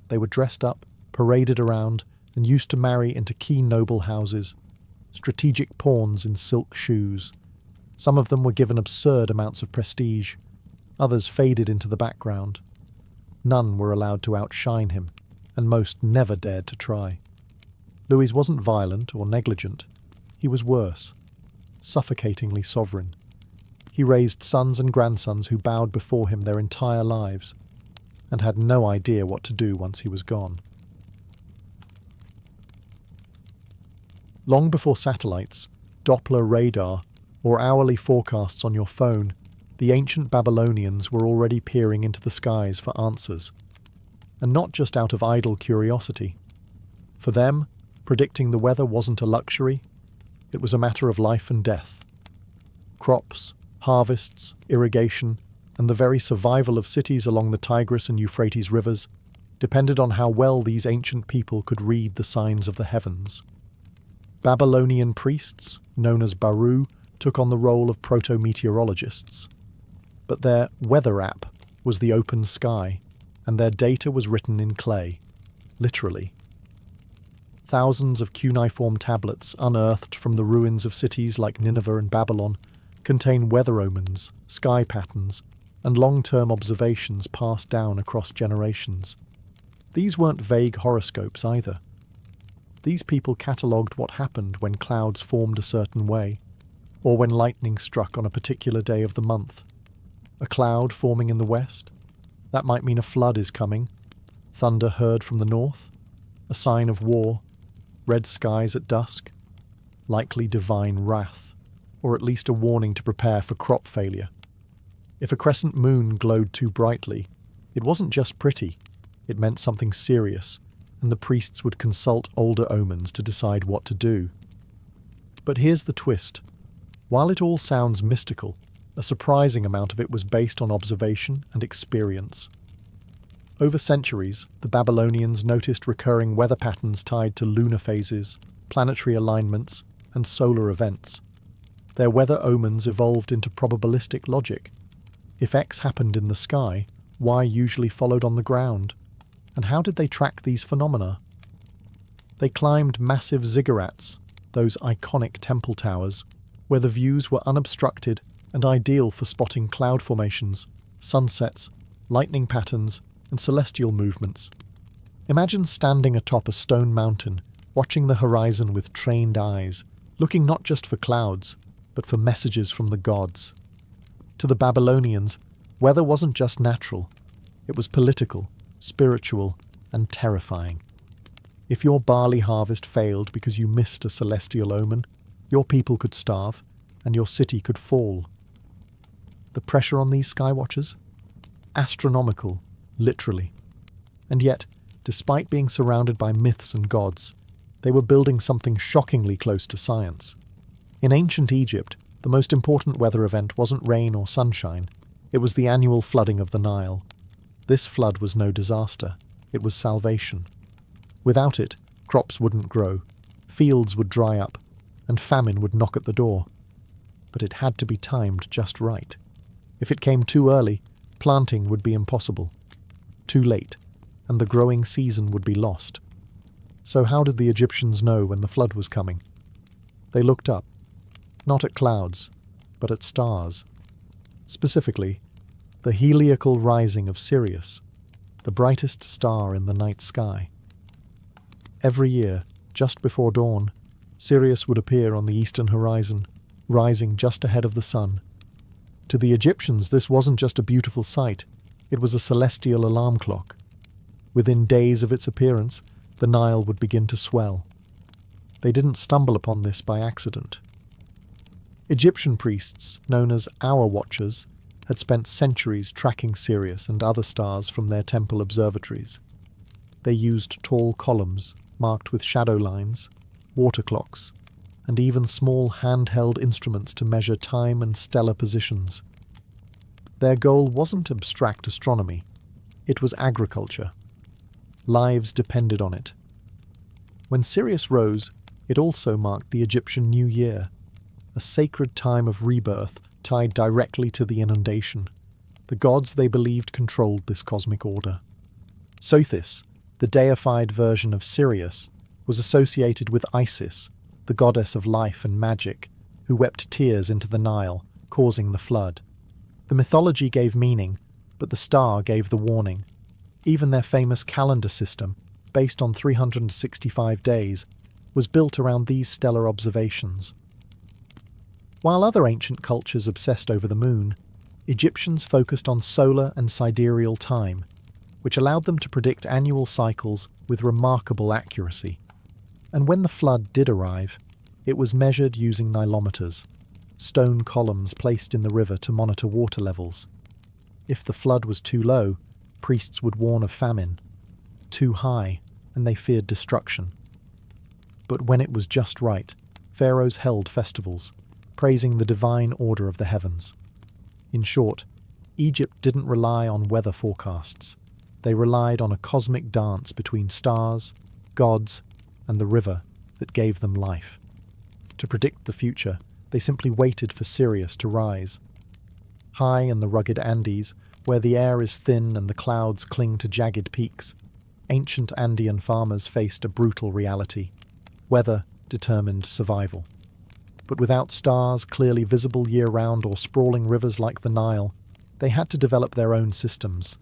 They were dressed up, paraded around, and used to marry into key noble houses, strategic pawns in silk shoes. Some of them were given absurd amounts of prestige, others faded into the background. None were allowed to outshine him, and most never dared to try. Louis wasn't violent or negligent. He was worse, suffocatingly sovereign. He raised sons and grandsons who bowed before him their entire lives, and had no idea what to do once he was gone. Long before satellites, Doppler radar, or hourly forecasts on your phone, the ancient Babylonians were already peering into the skies for answers. And not just out of idle curiosity. For them, predicting the weather wasn't a luxury, it was a matter of life and death. Crops, harvests, irrigation, and the very survival of cities along the Tigris and Euphrates rivers depended on how well these ancient people could read the signs of the heavens. Babylonian priests, known as Baru, took on the role of proto-meteorologists. But their weather app was the open sky, and their data was written in clay, literally. Thousands of cuneiform tablets unearthed from the ruins of cities like Nineveh and Babylon contain weather omens, sky patterns, and long-term observations passed down across generations. These weren't vague horoscopes either. These people catalogued what happened when clouds formed a certain way, or when lightning struck on a particular day of the month. A cloud forming in the west? That might mean a flood is coming. Thunder heard from the north? A sign of war? Red skies at dusk? Likely divine wrath, or at least a warning to prepare for crop failure. If a crescent moon glowed too brightly, it wasn't just pretty, it meant something serious, and the priests would consult older omens to decide what to do. But here's the twist. While it all sounds mystical, a surprising amount of it was based on observation and experience. Over centuries, the Babylonians noticed recurring weather patterns tied to lunar phases, planetary alignments, and solar events. Their weather omens evolved into probabilistic logic. If X happened in the sky, Y usually followed on the ground. And how did they track these phenomena? They climbed massive ziggurats, those iconic temple towers, where the views were unobstructed and ideal for spotting cloud formations, sunsets, lightning patterns, and celestial movements. Imagine standing atop a stone mountain, watching the horizon with trained eyes, looking not just for clouds, but for messages from the gods. To the Babylonians, weather wasn't just natural, it was political, spiritual, and terrifying. If your barley harvest failed because you missed a celestial omen, your people could starve, and your city could fall. The pressure on these skywatchers? Astronomical, literally. And yet, despite being surrounded by myths and gods, they were building something shockingly close to science. In ancient Egypt, the most important weather event wasn't rain or sunshine, it was the annual flooding of the Nile. This flood was no disaster, it was salvation. Without it, crops wouldn't grow, fields would dry up, and famine would knock at the door. But it had to be timed just right. If it came too early, planting would be impossible. Too late, and the growing season would be lost. So how did the Egyptians know when the flood was coming? They looked up, not at clouds, but at stars. Specifically, the heliacal rising of Sirius, the brightest star in the night sky. Every year, just before dawn, Sirius would appear on the eastern horizon, rising just ahead of the sun. To the Egyptians, this wasn't just a beautiful sight, it was a celestial alarm clock. Within days of its appearance, the Nile would begin to swell. They didn't stumble upon this by accident. Egyptian priests, known as hour watchers, had spent centuries tracking Sirius and other stars from their temple observatories. They used tall columns, marked with shadow lines, water clocks, and even small handheld instruments to measure time and stellar positions. Their goal wasn't abstract astronomy, it was agriculture. Lives depended on it. When Sirius rose, it also marked the Egyptian New Year, a sacred time of rebirth tied directly to the inundation. The gods they believed controlled this cosmic order. Sothis, the deified version of Sirius, was associated with Isis, the goddess of life and magic, who wept tears into the Nile, causing the flood. The mythology gave meaning, but the star gave the warning. Even their famous calendar system, based on 365 days, was built around these stellar observations. While other ancient cultures obsessed over the moon, Egyptians focused on solar and sidereal time, which allowed them to predict annual cycles with remarkable accuracy. And when the flood did arrive, it was measured using nilometers, stone columns placed in the river to monitor water levels. If the flood was too low, priests would warn of famine. Too high, and they feared destruction. But when it was just right, pharaohs held festivals, praising the divine order of the heavens. In short, Egypt didn't rely on weather forecasts. They relied on a cosmic dance between stars, gods, and the river that gave them life. To predict the future, they simply waited for Sirius to rise. High in the rugged Andes, where the air is thin and the clouds cling to jagged peaks, ancient Andean farmers faced a brutal reality. Weather determined survival. But without stars clearly visible year-round or sprawling rivers like the Nile, they had to develop their own systems.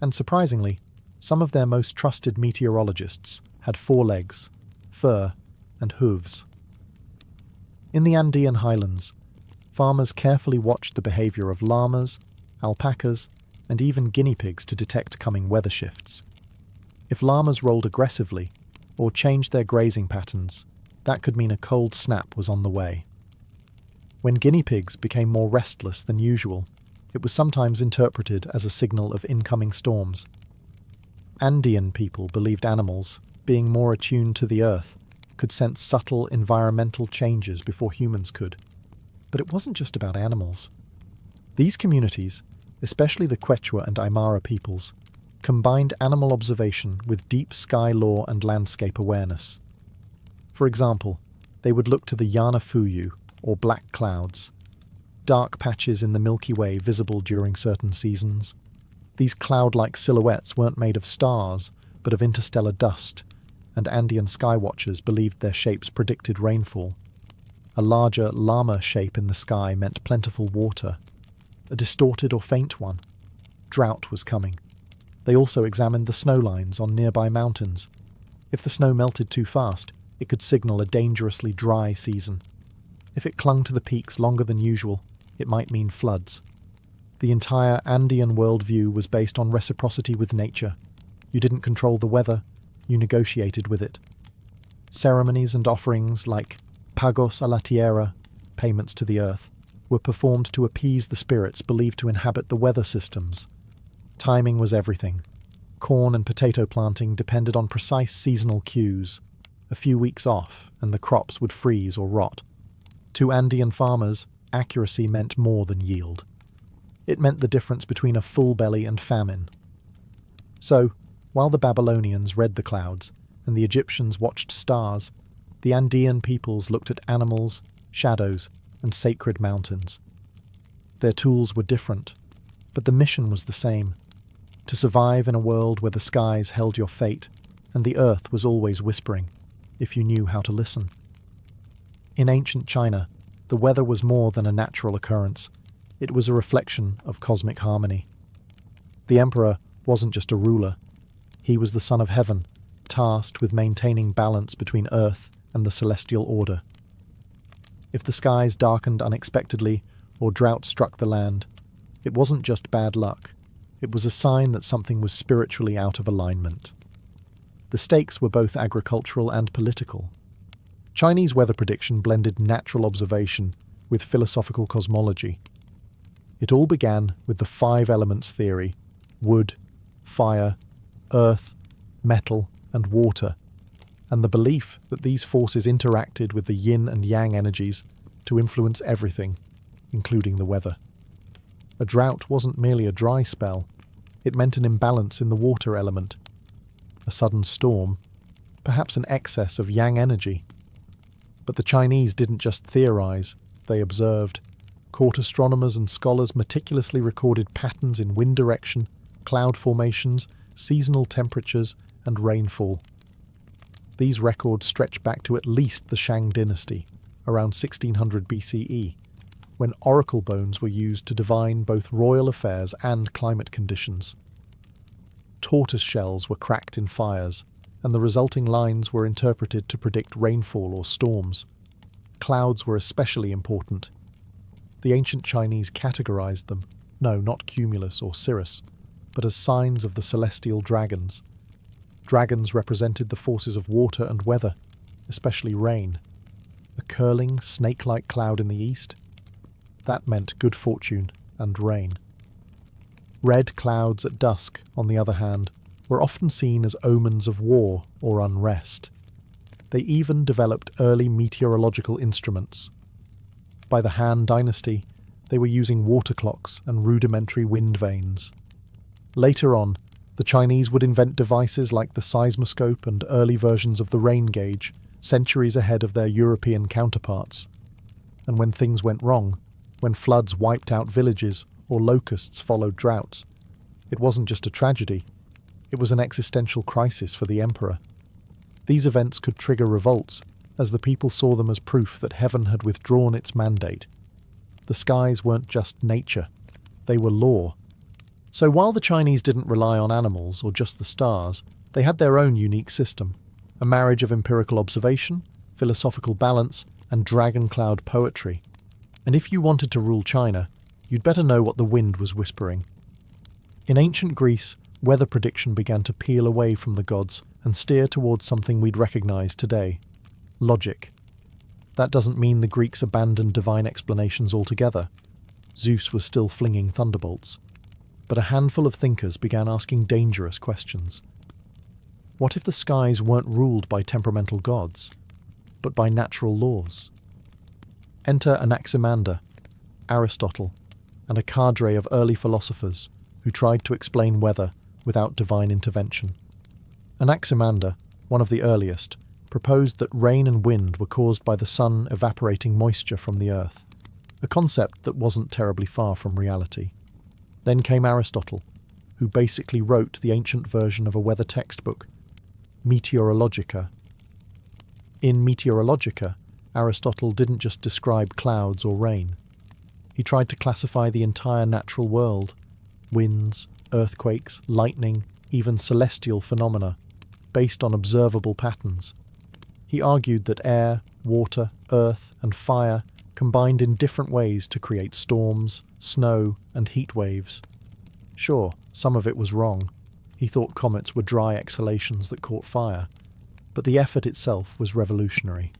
And surprisingly, some of their most trusted meteorologists had forelegs, fur, and hooves. In the Andean highlands, farmers carefully watched the behavior of llamas, alpacas, and even guinea pigs to detect coming weather shifts. If llamas rolled aggressively or changed their grazing patterns, that could mean a cold snap was on the way. When guinea pigs became more restless than usual, it was sometimes interpreted as a signal of incoming storms. Andean people believed animals, being more attuned to the earth, could sense subtle environmental changes before humans could. But it wasn't just about animals. These communities, especially the Quechua and Aymara peoples, combined animal observation with deep sky law and landscape awareness. For example, they would look to the Yana Fuyu, or black clouds, dark patches in the Milky Way visible during certain seasons. These cloud-like silhouettes weren't made of stars, but of interstellar dust, and Andean skywatchers believed their shapes predicted rainfall. A larger llama shape in the sky meant plentiful water. A distorted or faint one, drought was coming. They also examined the snow lines on nearby mountains. If the snow melted too fast, it could signal a dangerously dry season. If it clung to the peaks longer than usual, it might mean floods. The entire Andean worldview was based on reciprocity with nature. You didn't control the weather, you negotiated with it. Ceremonies and offerings like pagos a la tierra, payments to the earth, were performed to appease the spirits believed to inhabit the weather systems. Timing was everything. Corn and potato planting depended on precise seasonal cues. A few weeks off, and the crops would freeze or rot. To Andean farmers, accuracy meant more than yield. It meant the difference between a full belly and famine. So, while the Babylonians read the clouds and the Egyptians watched stars, the Andean peoples looked at animals, shadows, and sacred mountains. Their tools were different, but the mission was the same: to survive in a world where the skies held your fate and the earth was always whispering, if you knew how to listen. In ancient China, the weather was more than a natural occurrence. It was a reflection of cosmic harmony. The emperor wasn't just a ruler. He was the son of heaven, tasked with maintaining balance between earth and the celestial order. If the skies darkened unexpectedly or drought struck the land, it wasn't just bad luck. It was a sign that something was spiritually out of alignment. The stakes were both agricultural and political. Chinese weather prediction blended natural observation with philosophical cosmology. It all began with the 5 elements theory: wood, fire, earth, metal, and water, and the belief that these forces interacted with the yin and yang energies to influence everything, including the weather. A drought wasn't merely a dry spell, it meant an imbalance in the water element. A sudden storm, perhaps an excess of yang energy. But the Chinese didn't just theorize, they observed. Court astronomers and scholars meticulously recorded patterns in wind direction, cloud formations, seasonal temperatures, and rainfall. These records stretch back to at least the Shang dynasty, around 1600 BCE, when oracle bones were used to divine both royal affairs and climate conditions. Tortoise shells were cracked in fires, and the resulting lines were interpreted to predict rainfall or storms. Clouds were especially important. The ancient Chinese categorized them, no, not cumulus or cirrus, but as signs of the celestial dragons. Dragons represented the forces of water and weather, especially rain. A curling, snake-like cloud in the east? That meant good fortune and rain. Red clouds at dusk, on the other hand, were often seen as omens of war or unrest. They even developed early meteorological instruments. By the Han Dynasty, they were using water clocks and rudimentary wind vanes. Later on, the Chinese would invent devices like the seismoscope and early versions of the rain gauge, centuries ahead of their European counterparts. And when things went wrong, when floods wiped out villages or locusts followed droughts, it wasn't just a tragedy, it was an existential crisis for the emperor. These events could trigger revolts, as the people saw them as proof that heaven had withdrawn its mandate. The skies weren't just nature, they were law. So while the Chinese didn't rely on animals or just the stars, they had their own unique system, a marriage of empirical observation, philosophical balance, and dragon cloud poetry. And if you wanted to rule China, you'd better know what the wind was whispering. In ancient Greece, weather prediction began to peel away from the gods and steer towards something we'd recognize today: logic. That doesn't mean the Greeks abandoned divine explanations altogether. Zeus was still flinging thunderbolts. But a handful of thinkers began asking dangerous questions. What if the skies weren't ruled by temperamental gods, but by natural laws? Enter Anaximander, Aristotle, and a cadre of early philosophers who tried to explain weather without divine intervention. Anaximander, one of the earliest, proposed that rain and wind were caused by the sun evaporating moisture from the earth, a concept that wasn't terribly far from reality. Then came Aristotle, who basically wrote the ancient version of a weather textbook. Meteorologica. In Meteorologica, Aristotle didn't just describe clouds or rain. He tried to classify the entire natural world: winds, earthquakes, lightning, even celestial phenomena, based on observable patterns. He argued that air, water, earth, and fire combined in different ways to create storms, snow, and heat waves. Sure, some of it was wrong. He thought comets were dry exhalations that caught fire, but the effort itself was revolutionary.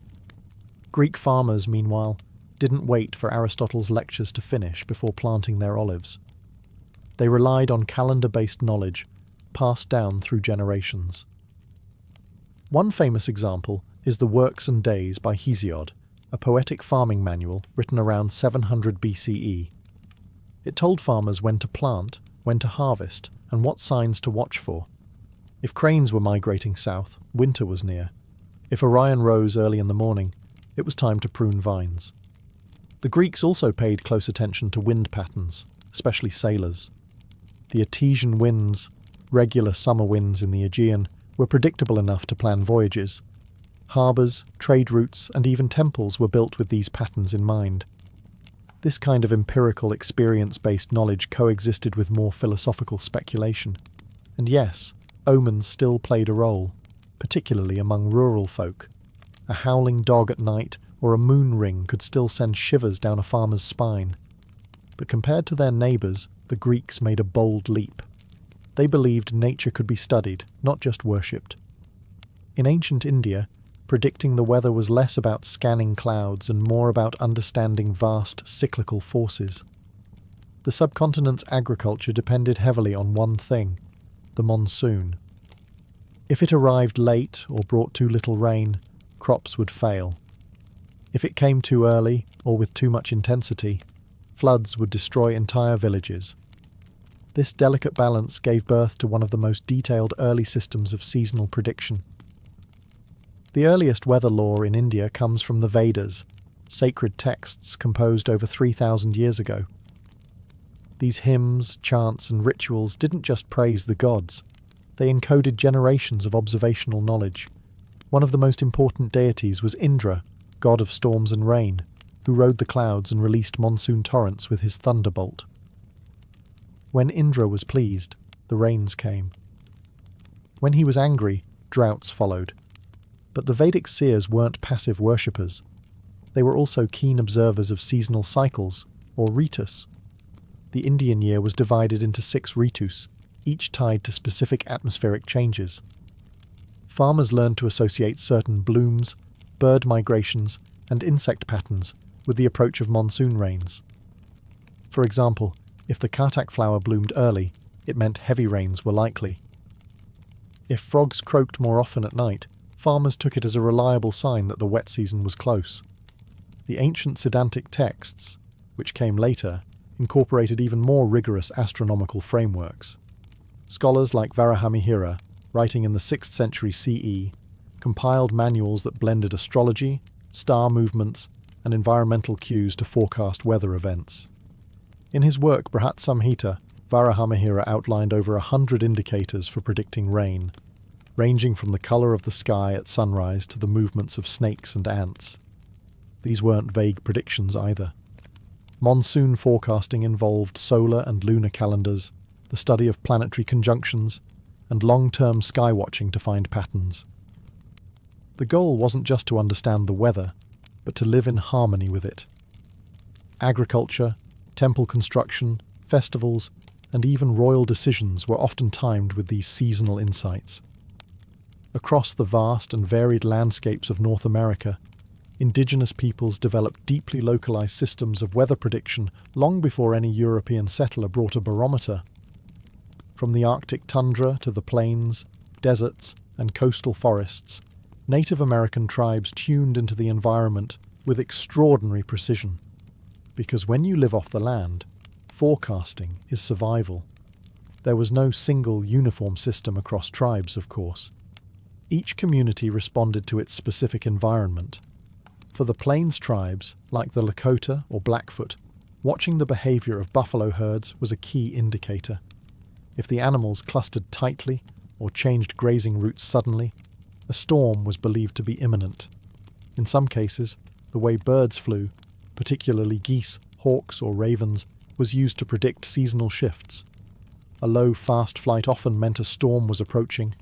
Greek farmers, meanwhile, didn't wait for Aristotle's lectures to finish before planting their olives. They relied on calendar-based knowledge, passed down through generations. One famous example is The Works and Days by Hesiod, a poetic farming manual written around 700 BCE. It told farmers when to plant, when to harvest, and what signs to watch for. If cranes were migrating south, winter was near. If Orion rose early in the morning, it was time to prune vines. The Greeks also paid close attention to wind patterns, especially sailors. The Etesian winds, regular summer winds in the Aegean, were predictable enough to plan voyages. Harbours, trade routes, and even temples were built with these patterns in mind. This kind of empirical, experience-based knowledge coexisted with more philosophical speculation. And yes, omens still played a role, particularly among rural folk. A howling dog at night or a moon ring could still send shivers down a farmer's spine. But compared to their neighbours, the Greeks made a bold leap. They believed nature could be studied, not just worshipped. In ancient India, predicting the weather was less about scanning clouds and more about understanding vast cyclical forces. The subcontinent's agriculture depended heavily on one thing: the monsoon. If it arrived late or brought too little rain, crops would fail. If it came too early or with too much intensity, floods would destroy entire villages. This delicate balance gave birth to one of the most detailed early systems of seasonal prediction. The earliest weather lore in India comes from the Vedas, sacred texts composed over 3,000 years ago. These hymns, chants, and rituals didn't just praise the gods. They encoded generations of observational knowledge. One of the most important deities was Indra, god of storms and rain, who rode the clouds and released monsoon torrents with his thunderbolt. When Indra was pleased, the rains came. When he was angry, droughts followed. But the Vedic seers weren't passive worshippers. They were also keen observers of seasonal cycles, or ritus. The Indian year was divided into 6 ritus, each tied to specific atmospheric changes. Farmers learned to associate certain blooms, bird migrations, and insect patterns with the approach of monsoon rains. For example, if the katak flower bloomed early, it meant heavy rains were likely. If frogs croaked more often at night, farmers took it as a reliable sign that the wet season was close. The ancient Siddhantic texts, which came later, incorporated even more rigorous astronomical frameworks. Scholars like Varahamihira, writing in the 6th century CE, compiled manuals that blended astrology, star movements, and environmental cues to forecast weather events. In his work Brihat Samhita, Varahamihira outlined over 100 indicators for predicting rain, ranging from the colour of the sky at sunrise to the movements of snakes and ants. These weren't vague predictions either. Monsoon forecasting involved solar and lunar calendars, the study of planetary conjunctions, and long-term sky watching to find patterns. The goal wasn't just to understand the weather, but to live in harmony with it. Agriculture, temple construction, festivals, and even royal decisions were often timed with these seasonal insights. Across the vast and varied landscapes of North America, indigenous peoples developed deeply localized systems of weather prediction long before any European settler brought a barometer. From the Arctic tundra to the plains, deserts, and coastal forests, Native American tribes tuned into the environment with extraordinary precision. Because when you live off the land, forecasting is survival. There was no single uniform system across tribes, of course. Each community responded to its specific environment. For the Plains tribes, like the Lakota or Blackfoot, watching the behavior of buffalo herds was a key indicator. If the animals clustered tightly or changed grazing routes suddenly, A storm was believed to be imminent. In some cases, the way birds flew, particularly geese, hawks, or ravens, was used to predict seasonal shifts. A low, fast flight often meant a storm was approaching.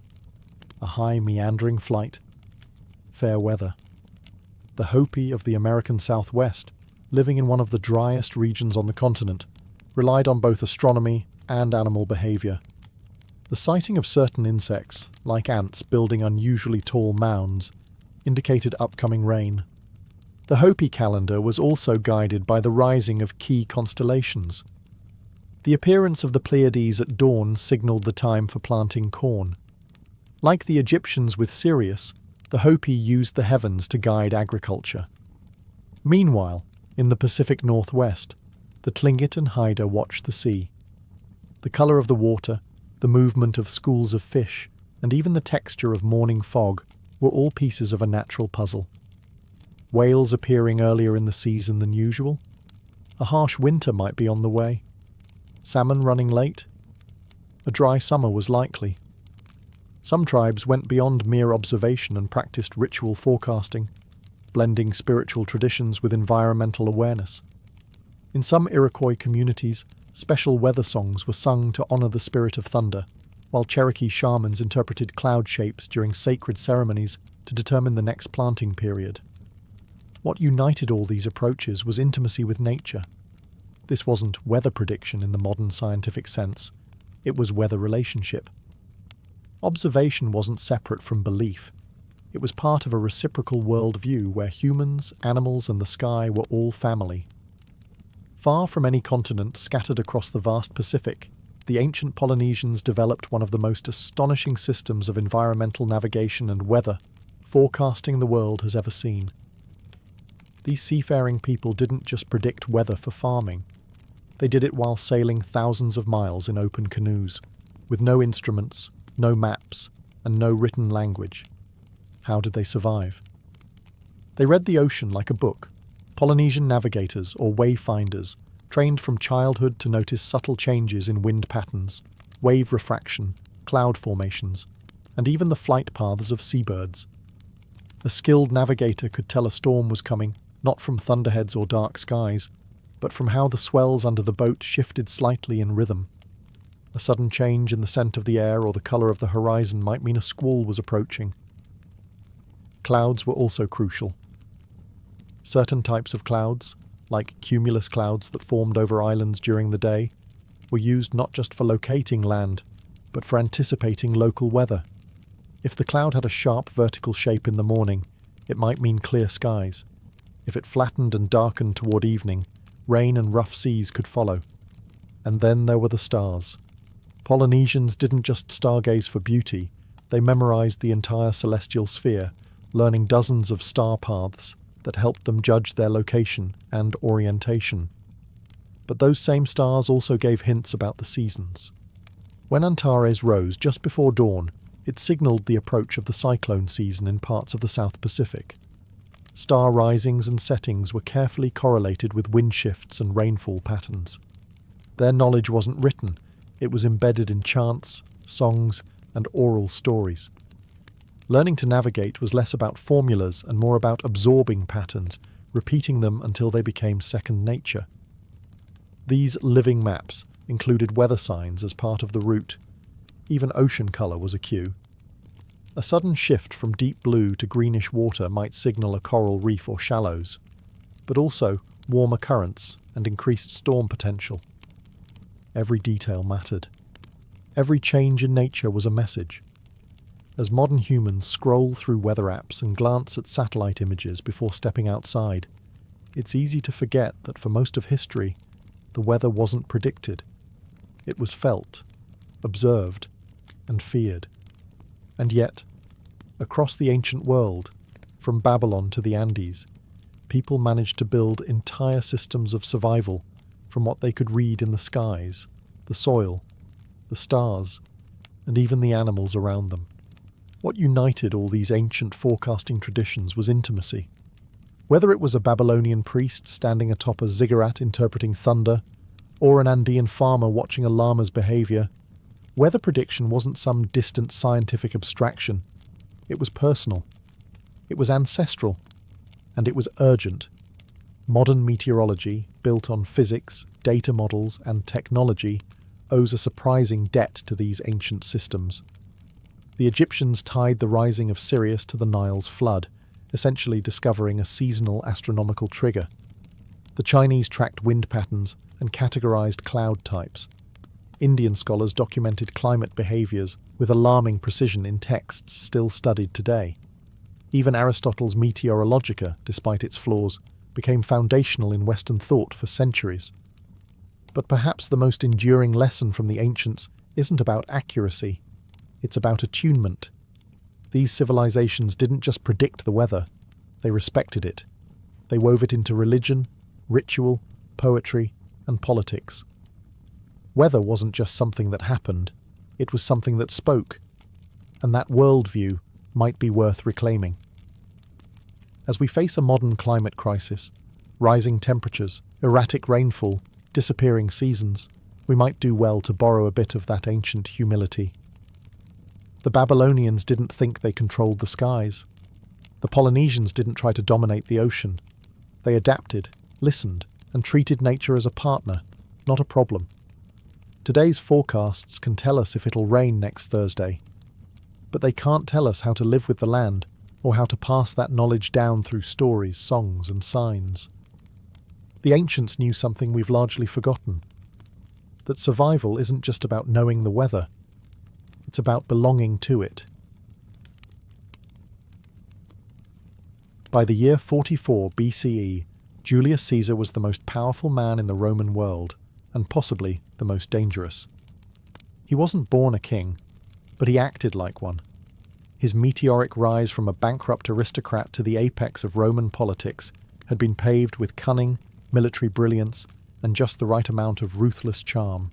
A high, meandering flight. Fair weather. The Hopi of the American Southwest, living in one of the driest regions on the continent, relied on both astronomy and animal behavior. The sighting of certain insects, like ants building unusually tall mounds, indicated upcoming rain. The Hopi calendar was also guided by the rising of key constellations. The appearance of the Pleiades at dawn signaled the time for planting corn. Like the Egyptians with Sirius, the Hopi used the heavens to guide agriculture. Meanwhile, in the Pacific Northwest, the Tlingit and Haida watched the sea. The colour of the water, the movement of schools of fish, and even the texture of morning fog were all pieces of a natural puzzle. Whales appearing earlier in the season than usual? A harsh winter might be on the way. Salmon running late? A dry summer was likely. Some tribes went beyond mere observation and practiced ritual forecasting, blending spiritual traditions with environmental awareness. In some Iroquois communities, special weather songs were sung to honor the spirit of thunder, while Cherokee shamans interpreted cloud shapes during sacred ceremonies to determine the next planting period. What united all these approaches was intimacy with nature. This wasn't weather prediction in the modern scientific sense, it was weather relationship. Observation wasn't separate from belief. It was part of a reciprocal worldview where humans, animals, and the sky were all family. Far from any continent scattered across the vast Pacific, the ancient Polynesians developed one of the most astonishing systems of environmental navigation and weather forecasting the world has ever seen. These seafaring people didn't just predict weather for farming. They did it while sailing thousands of miles in open canoes, with no instruments, no maps, and no written language. How did they survive? They read the ocean like a book. Polynesian navigators, or wayfinders, trained from childhood to notice subtle changes in wind patterns, wave refraction, cloud formations, and even the flight paths of seabirds. A skilled navigator could tell a storm was coming, not from thunderheads or dark skies, but from how the swells under the boat shifted slightly in rhythm. A sudden change in the scent of the air or the colour of the horizon might mean a squall was approaching. Clouds were also crucial. Certain types of clouds, like cumulus clouds that formed over islands during the day, were used not just for locating land, but for anticipating local weather. If the cloud had a sharp vertical shape in the morning, it might mean clear skies. If it flattened and darkened toward evening, rain and rough seas could follow. And then there were the stars. Polynesians didn't just stargaze for beauty, they memorized the entire celestial sphere, learning dozens of star paths that helped them judge their location and orientation. But those same stars also gave hints about the seasons. When Antares rose just before dawn, it signaled the approach of the cyclone season in parts of the South Pacific. Star risings and settings were carefully correlated with wind shifts and rainfall patterns. Their knowledge wasn't written, it was embedded in chants, songs, and oral stories. Learning to navigate was less about formulas and more about absorbing patterns, repeating them until they became second nature. These living maps included weather signs as part of the route. Even ocean colour was a cue. A sudden shift from deep blue to greenish water might signal a coral reef or shallows, but also warmer currents and increased storm potential. Every detail mattered. Every change in nature was a message. As modern humans scroll through weather apps and glance at satellite images before stepping outside, it's easy to forget that for most of history, the weather wasn't predicted. It was felt, observed, and feared. And yet, across the ancient world, from Babylon to the Andes, people managed to build entire systems of survival from what they could read in the skies, the soil, the stars, and even the animals around them. What united all these ancient forecasting traditions was intimacy. Whether it was a Babylonian priest standing atop a ziggurat interpreting thunder, or an Andean farmer watching a llama's behavior, weather prediction wasn't some distant scientific abstraction. It was personal. It was ancestral. And it was urgent. Modern meteorology, built on physics, data models, and technology, owes a surprising debt to these ancient systems. The Egyptians tied the rising of Sirius to the Nile's flood, essentially discovering a seasonal astronomical trigger. The Chinese tracked wind patterns and categorized cloud types. Indian scholars documented climate behaviors with alarming precision in texts still studied today. Even Aristotle's Meteorologica, despite its flaws, became foundational in Western thought for centuries. But perhaps the most enduring lesson from the ancients isn't about accuracy, it's about attunement. These civilizations didn't just predict the weather, they respected it. They wove it into religion, ritual, poetry, and politics. Weather wasn't just something that happened, it was something that spoke, and that worldview might be worth reclaiming. As we face a modern climate crisis, rising temperatures, erratic rainfall, disappearing seasons, we might do well to borrow a bit of that ancient humility. The Babylonians didn't think they controlled the skies. The Polynesians didn't try to dominate the ocean. They adapted, listened, and treated nature as a partner, not a problem. Today's forecasts can tell us if it'll rain next Thursday, but they can't tell us how to live with the land or how to pass that knowledge down through stories, songs, and signs. The ancients knew something we've largely forgotten, that survival isn't just about knowing the weather, it's about belonging to it. By the year 44 BCE, Julius Caesar was the most powerful man in the Roman world, and possibly the most dangerous. He wasn't born a king, but he acted like one. His meteoric rise from a bankrupt aristocrat to the apex of Roman politics had been paved with cunning, military brilliance, and just the right amount of ruthless charm.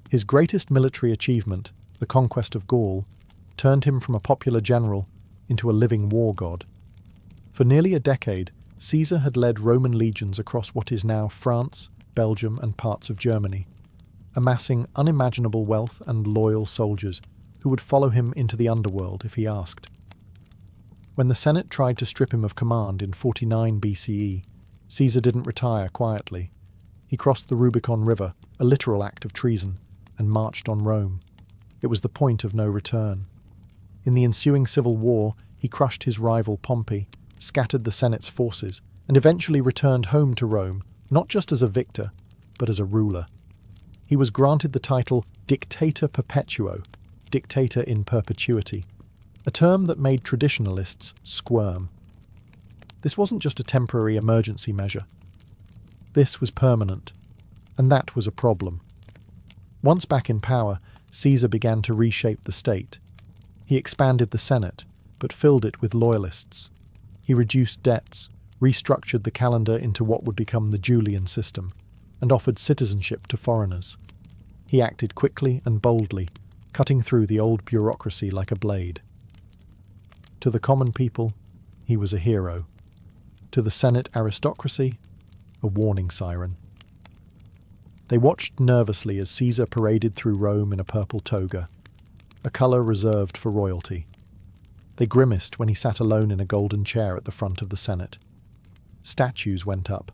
His greatest military achievement, the conquest of Gaul, turned him from a popular general into a living war god. For nearly a decade, Caesar had led Roman legions across what is now France, Belgium, and parts of Germany, amassing unimaginable wealth and loyal soldiers who would follow him into the underworld if he asked. When the Senate tried to strip him of command in 49 BCE, Caesar didn't retire quietly. He crossed the Rubicon River, a literal act of treason, and marched on Rome. It was the point of no return. In the ensuing civil war, he crushed his rival Pompey, scattered the Senate's forces, and eventually returned home to Rome, not just as a victor, but as a ruler. He was granted the title Dictator Perpetuo, dictator in perpetuity, a term that made traditionalists squirm. This wasn't just a temporary emergency measure. This was permanent, and that was a problem. Once back in power, Caesar began to reshape the state. He expanded the Senate, but filled it with loyalists. He reduced debts, restructured the calendar into what would become the Julian system, and offered citizenship to foreigners. He acted quickly and boldly, cutting through the old bureaucracy like a blade. To the common people, he was a hero. To the Senate aristocracy, a warning siren. They watched nervously as Caesar paraded through Rome in a purple toga, a colour reserved for royalty. They grimaced when he sat alone in a golden chair at the front of the Senate. Statues went up.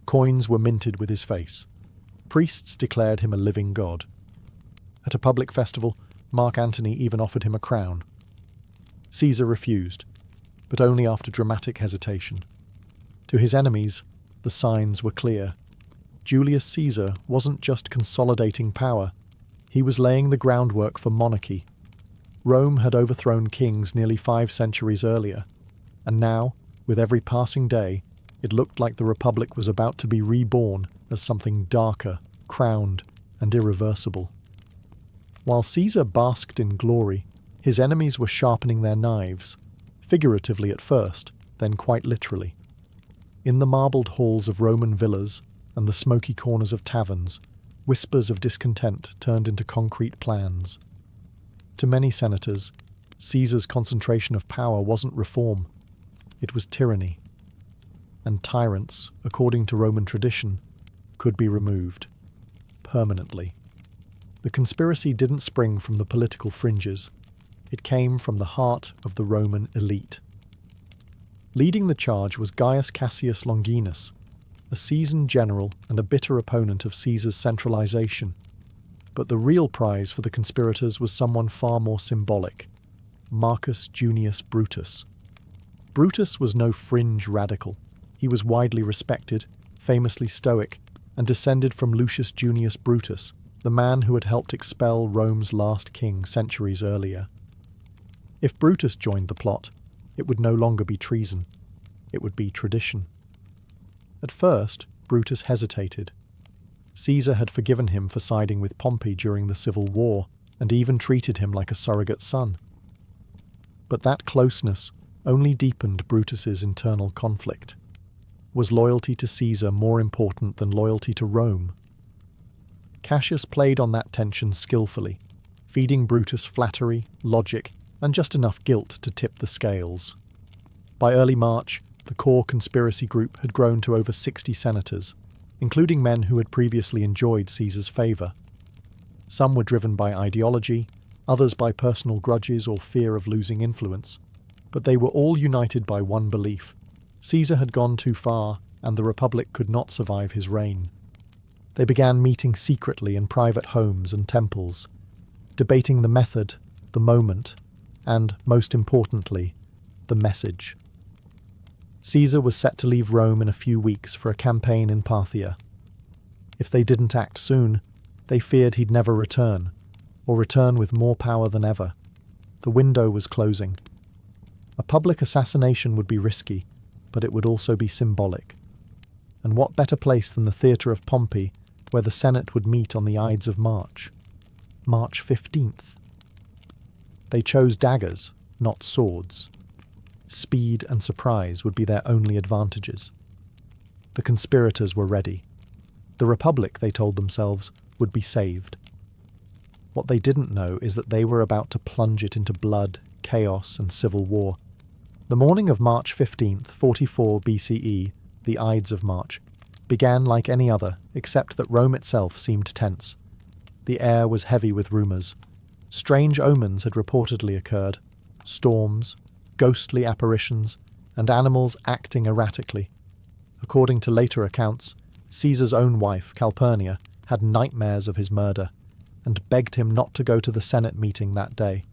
Coins were minted with his face. Priests declared him a living god. At a public festival, Mark Antony even offered him a crown. Caesar refused, but only after dramatic hesitation. To his enemies, the signs were clear. Julius Caesar wasn't just consolidating power, he was laying the groundwork for monarchy. Rome had overthrown kings nearly 5 centuries earlier, and now, with every passing day, it looked like the Republic was about to be reborn as something darker, crowned, and irreversible. While Caesar basked in glory, his enemies were sharpening their knives, figuratively at first, then quite literally. In the marbled halls of Roman villas and the smoky corners of taverns, whispers of discontent turned into concrete plans. To many senators, Caesar's concentration of power wasn't reform, it was tyranny. And tyrants, according to Roman tradition, could be removed, permanently. The conspiracy didn't spring from the political fringes. It came from the heart of the Roman elite. Leading the charge was Gaius Cassius Longinus, a seasoned general and a bitter opponent of Caesar's centralization. But the real prize for the conspirators was someone far more symbolic: Marcus Junius Brutus. Brutus was no fringe radical. He was widely respected, famously stoic, and descended from Lucius Junius Brutus, the man who had helped expel Rome's last king centuries earlier. If Brutus joined the plot, it would no longer be treason. It would be tradition. At first, Brutus hesitated. Caesar had forgiven him for siding with Pompey during the Civil War, and even treated him like a surrogate son. But that closeness only deepened Brutus's internal conflict. Was loyalty to Caesar more important than loyalty to Rome? Cassius played on that tension skillfully, feeding Brutus flattery, logic, and just enough guilt to tip the scales. By early March, the core conspiracy group had grown to over 60 senators, including men who had previously enjoyed Caesar's favour. Some were driven by ideology, others by personal grudges or fear of losing influence, but they were all united by one belief: Caesar had gone too far, and the Republic could not survive his reign. They began meeting secretly in private homes and temples, debating the method, the moment, and, most importantly, the message. Caesar was set to leave Rome in a few weeks for a campaign in Parthia. If they didn't act soon, they feared he'd never return, or return with more power than ever. The window was closing. A public assassination would be risky, but it would also be symbolic. And what better place than the theatre of Pompey, where the Senate would meet on the Ides of March? March 15th. They chose daggers, not swords. Speed and surprise would be their only advantages. The conspirators were ready. The Republic, they told themselves, would be saved. What they didn't know is that they were about to plunge it into blood, chaos, and civil war. The morning of March 15th, 44 BCE, the Ides of March, began like any other, except that Rome itself seemed tense. The air was heavy with rumours. Strange omens had reportedly occurred: storms, ghostly apparitions, and animals acting erratically. According to later accounts, Caesar's own wife, Calpurnia, had nightmares of his murder, and begged him not to go to the Senate meeting that day.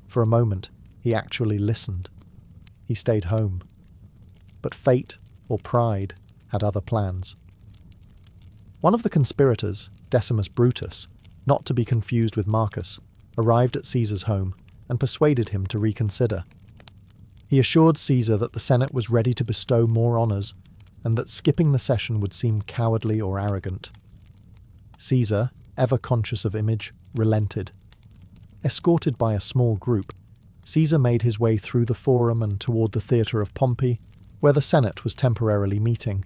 For a moment, he actually listened. He stayed home. But fate, or pride, had other plans. One of the conspirators, Decimus Brutus, not to be confused with Marcus, arrived at Caesar's home and persuaded him to reconsider. He assured Caesar that the Senate was ready to bestow more honours, and that skipping the session would seem cowardly or arrogant. Caesar, ever conscious of image, relented. Escorted by a small group, Caesar made his way through the forum and toward the theatre of Pompey, where the Senate was temporarily meeting.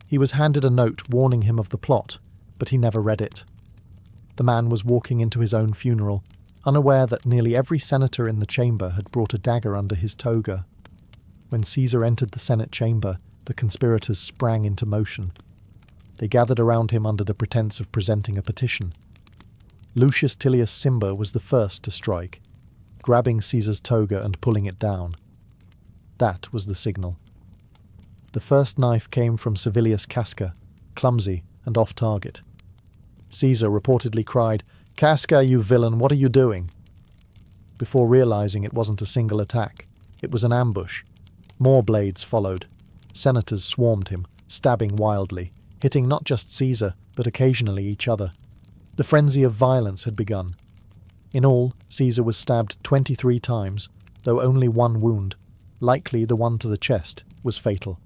He was handed a note warning him of the plot, but he never read it. The man was walking into his own funeral, unaware that nearly every senator in the chamber had brought a dagger under his toga. When Caesar entered the Senate chamber, the conspirators sprang into motion. They gathered around him under the pretense of presenting a petition. Lucius Tillius Cimber was the first to strike, grabbing Caesar's toga and pulling it down. That was the signal. The first knife came from Servilius Casca, clumsy and off-target. Caesar reportedly cried, "Casca, you villain, what are you doing?" Before realizing it wasn't a single attack, it was an ambush. More blades followed. Senators swarmed him, stabbing wildly, hitting not just Caesar, but occasionally each other. The frenzy of violence had begun. In all, Caesar was stabbed 23 times, though only one wound, likely the one to the chest, was fatal.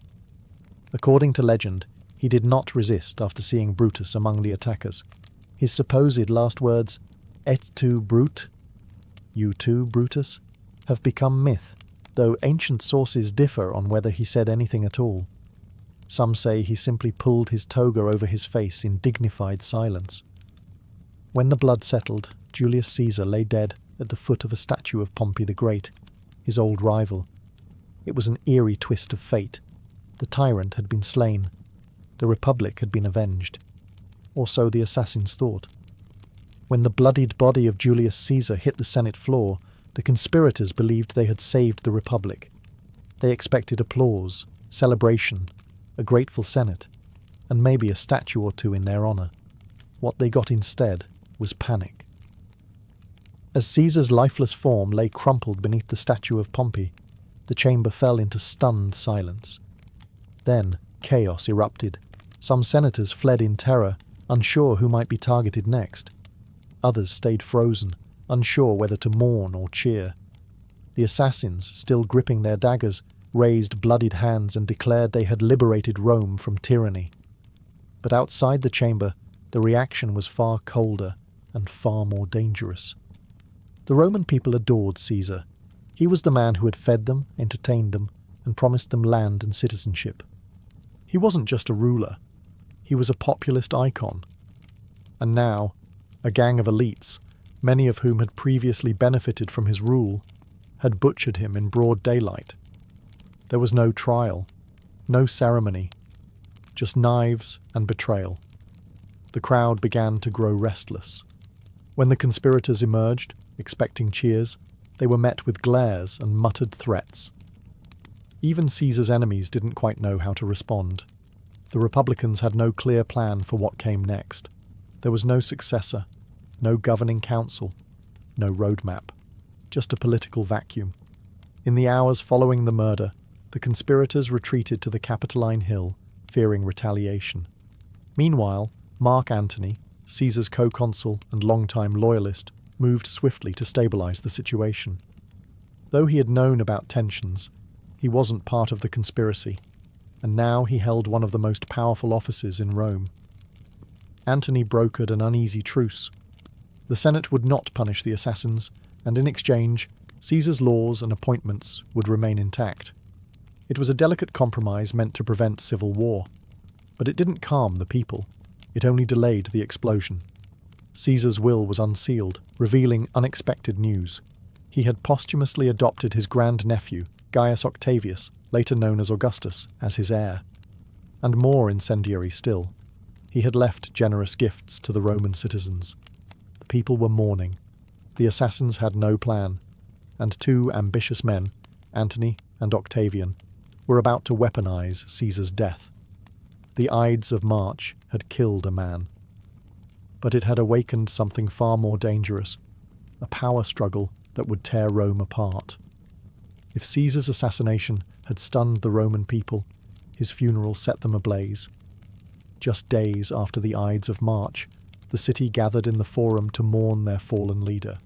According to legend, he did not resist after seeing Brutus among the attackers. His supposed last words, "Et tu, Brute?" "You too, Brutus?" have become myth, though ancient sources differ on whether he said anything at all. Some say he simply pulled his toga over his face in dignified silence. When the blood settled, Julius Caesar lay dead at the foot of a statue of Pompey the Great, his old rival. It was an eerie twist of fate. The tyrant had been slain. The Republic had been avenged. Or so the assassins thought. When the bloodied body of Julius Caesar hit the Senate floor, The conspirators believed they had saved the Republic. They expected applause, celebration, a grateful Senate, and maybe a statue or two in their honour. What they got instead was panic. As Caesar's lifeless form lay crumpled beneath the statue of Pompey, the chamber fell into stunned silence. Then chaos erupted. Some senators fled in terror, unsure who might be targeted next. Others stayed frozen, unsure whether to mourn or cheer. The assassins, still gripping their daggers, raised bloodied hands and declared they had liberated Rome from tyranny. But outside the chamber, the reaction was far colder and far more dangerous. The Roman people adored Caesar. He was the man who had fed them, entertained them, and promised them land and citizenship. He wasn't just a ruler. He was a populist icon. And now, a gang of elites, many of whom had previously benefited from his rule, had butchered him in broad daylight. There was no trial, no ceremony, just knives and betrayal. The crowd began to grow restless. When the conspirators emerged, expecting cheers, they were met with glares and muttered threats. Even Caesar's enemies didn't quite know how to respond. The Republicans had no clear plan for what came next. There was no successor, no governing council, no roadmap, just a political vacuum. In the hours following the murder, the conspirators retreated to the Capitoline Hill, fearing retaliation. Meanwhile, Mark Antony, Caesar's co-consul and longtime loyalist, moved swiftly to stabilize the situation. Though he had known about tensions, he wasn't part of the conspiracy, and now he held one of the most powerful offices in Rome. Antony brokered an uneasy truce. The Senate would not punish the assassins, and in exchange, Caesar's laws and appointments would remain intact. It was a delicate compromise meant to prevent civil war. But it didn't calm the people. It only delayed the explosion. Caesar's will was unsealed, revealing unexpected news. He had posthumously adopted his grandnephew, Gaius Octavius, later known as Augustus, as his heir. And more incendiary still, he had left generous gifts to the Roman citizens. The people were mourning. The assassins had no plan, and two ambitious men, Antony and Octavian, were about to weaponize Caesar's death. The Ides of March had killed a man. But it had awakened something far more dangerous, a power struggle that would tear Rome apart. If Caesar's assassination had stunned the Roman people, his funeral set them ablaze. Just days after the Ides of March, the city gathered in the Forum to mourn their fallen leader.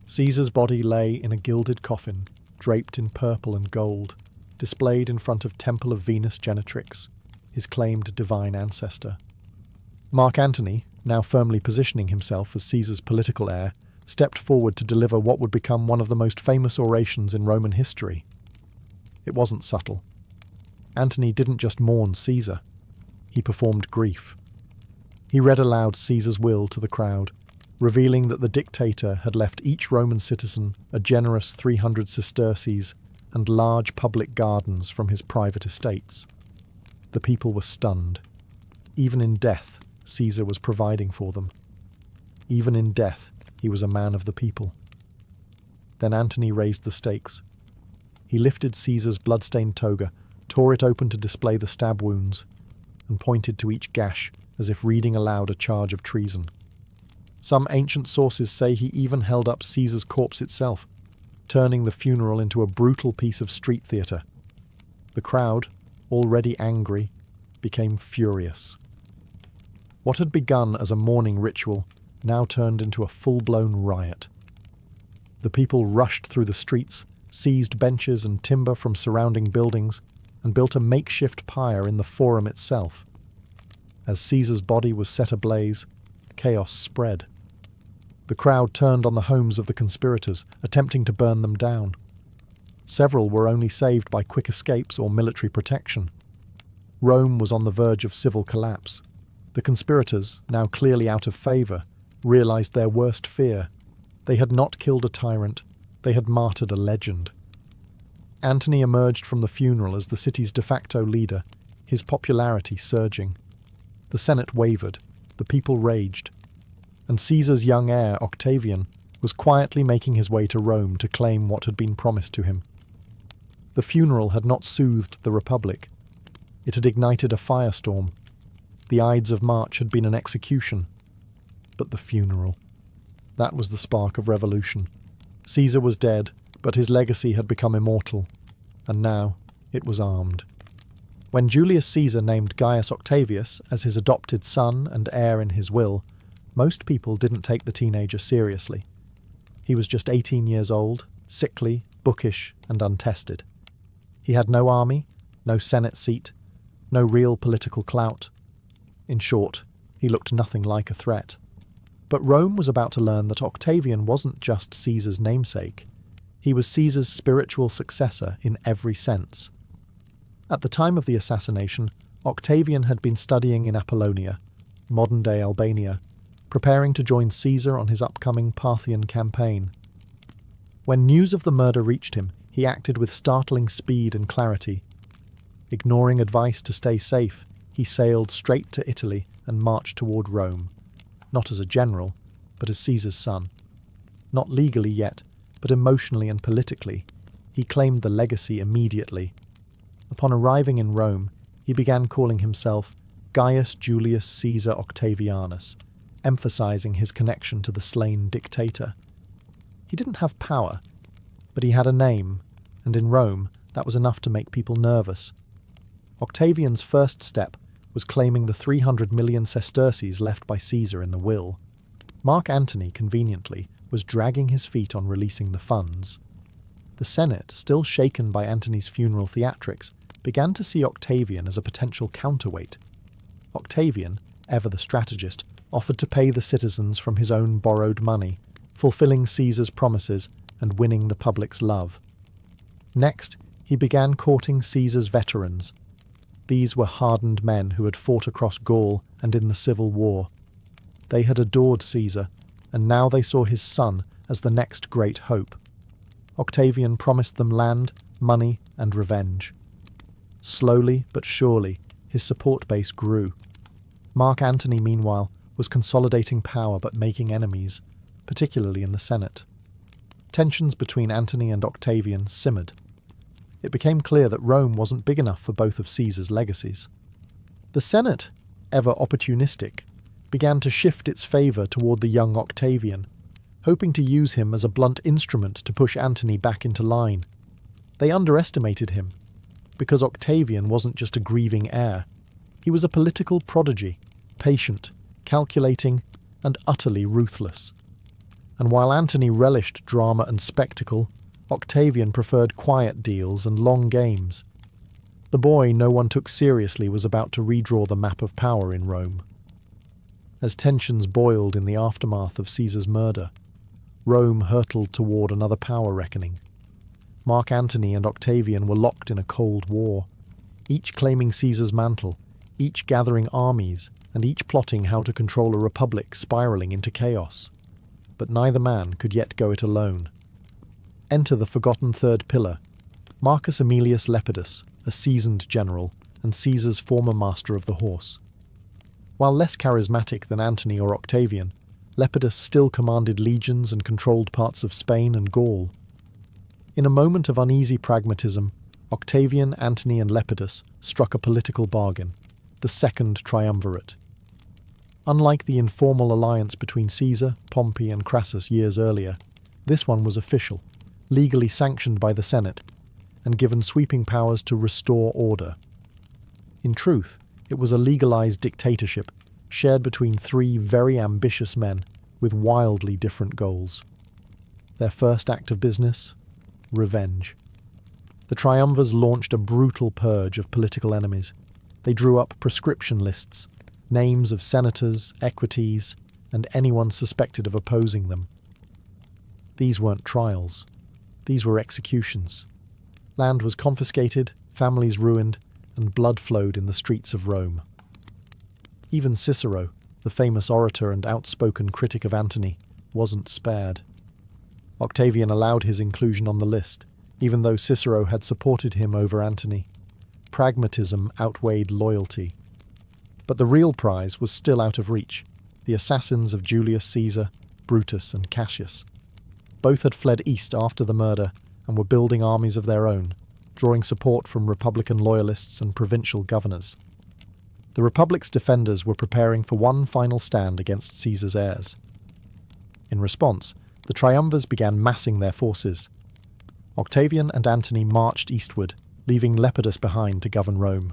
Caesar's body lay in a gilded coffin, draped in purple and gold, displayed in front of Temple of Venus Genetrix, his claimed divine ancestor. Mark Antony, now firmly positioning himself as Caesar's political heir, stepped forward to deliver what would become one of the most famous orations in Roman history. It wasn't subtle. Antony didn't just mourn Caesar. He performed grief. He read aloud Caesar's will to the crowd, revealing that the dictator had left each Roman citizen a generous 300 sesterces and large public gardens from his private estates. The people were stunned. Even in death, Caesar was providing for them. Even in death, he was a man of the people. Then Antony raised the stakes. He lifted Caesar's blood-stained toga, tore it open to display the stab wounds, and pointed to each gash as if reading aloud a charge of treason. Some ancient sources say he even held up Caesar's corpse itself, turning the funeral into a brutal piece of street theatre. The crowd, already angry, became furious. What had begun as a mourning ritual now turned into a full-blown riot. The people rushed through the streets, seized benches and timber from surrounding buildings, and built a makeshift pyre in the Forum itself. As Caesar's body was set ablaze, chaos spread. The crowd turned on the homes of the conspirators, attempting to burn them down. Several were only saved by quick escapes or military protection. Rome was on the verge of civil collapse. The conspirators, now clearly out of favour, realised their worst fear. They had not killed a tyrant, they had martyred a legend. Antony emerged from the funeral as the city's de facto leader, his popularity surging. The Senate wavered, the people raged, and Caesar's young heir, Octavian, was quietly making his way to Rome to claim what had been promised to him. The funeral had not soothed the Republic. It had ignited a firestorm. The Ides of March had been an execution. But the funeral. That was the spark of revolution. Caesar was dead, but his legacy had become immortal. And now it was armed. When Julius Caesar named Gaius Octavius as his adopted son and heir in his will, most people didn't take the teenager seriously. He was just 18 years old, sickly, bookish, and untested. He had no army, no Senate seat, no real political clout. In short, he looked nothing like a threat. But Rome was about to learn that Octavian wasn't just Caesar's namesake. He was Caesar's spiritual successor in every sense. At the time of the assassination, Octavian had been studying in Apollonia, modern-day Albania, preparing to join Caesar on his upcoming Parthian campaign. When news of the murder reached him, he acted with startling speed and clarity. Ignoring advice to stay safe, he sailed straight to Italy and marched toward Rome, not as a general, but as Caesar's son. Not legally yet, but emotionally and politically, he claimed the legacy immediately. Upon arriving in Rome, he began calling himself Gaius Julius Caesar Octavianus, emphasizing his connection to the slain dictator. He didn't have power, but he had a name, and in Rome that was enough to make people nervous. Octavian's first step was claiming the 300 million sesterces left by Caesar in the will. Mark Antony, conveniently, was dragging his feet on releasing the funds. The Senate, still shaken by Antony's funeral theatrics, began to see Octavian as a potential counterweight. Octavian, ever the strategist, offered to pay the citizens from his own borrowed money, fulfilling Caesar's promises and winning the public's love. Next, he began courting Caesar's veterans. These were hardened men who had fought across Gaul and in the Civil War. They had adored Caesar, and now they saw his son as the next great hope. Octavian promised them land, money, and revenge. Slowly but surely, his support base grew. Mark Antony, meanwhile, was consolidating power but making enemies, particularly in the Senate. Tensions between Antony and Octavian simmered. It became clear that Rome wasn't big enough for both of Caesar's legacies. The Senate, ever opportunistic, began to shift its favour toward the young Octavian, hoping to use him as a blunt instrument to push Antony back into line. They underestimated him, because Octavian wasn't just a grieving heir. He was a political prodigy, patient, calculating, and utterly ruthless. And while Antony relished drama and spectacle, Octavian preferred quiet deals and long games. The boy no one took seriously was about to redraw the map of power in Rome. As tensions boiled in the aftermath of Caesar's murder, Rome hurtled toward another power reckoning. Mark Antony and Octavian were locked in a cold war, each claiming Caesar's mantle, each gathering armies, and each plotting how to control a republic spiraling into chaos. But neither man could yet go it alone. Enter the forgotten third pillar, Marcus Aemilius Lepidus, a seasoned general, and Caesar's former master of the horse. While less charismatic than Antony or Octavian, Lepidus still commanded legions and controlled parts of Spain and Gaul. In a moment of uneasy pragmatism, Octavian, Antony, and Lepidus struck a political bargain, the Second Triumvirate. Unlike the informal alliance between Caesar, Pompey, and Crassus years earlier, this one was official, legally sanctioned by the Senate, and given sweeping powers to restore order. In truth, it was a legalized dictatorship shared between three very ambitious men with wildly different goals. Their first act of business? Revenge. The triumvirs launched a brutal purge of political enemies. They drew up prescription lists, names of senators, equities, and anyone suspected of opposing them. These weren't trials. These were executions. Land was confiscated, families ruined, and blood flowed in the streets of Rome. Even Cicero, the famous orator and outspoken critic of Antony, wasn't spared. Octavian allowed his inclusion on the list, even though Cicero had supported him over Antony. Pragmatism outweighed loyalty. But the real prize was still out of reach, the assassins of Julius Caesar, Brutus, and Cassius. Both had fled east after the murder and were building armies of their own, drawing support from Republican loyalists and provincial governors. The Republic's defenders were preparing for one final stand against Caesar's heirs. In response, the triumvirs began massing their forces. Octavian and Antony marched eastward, leaving Lepidus behind to govern Rome.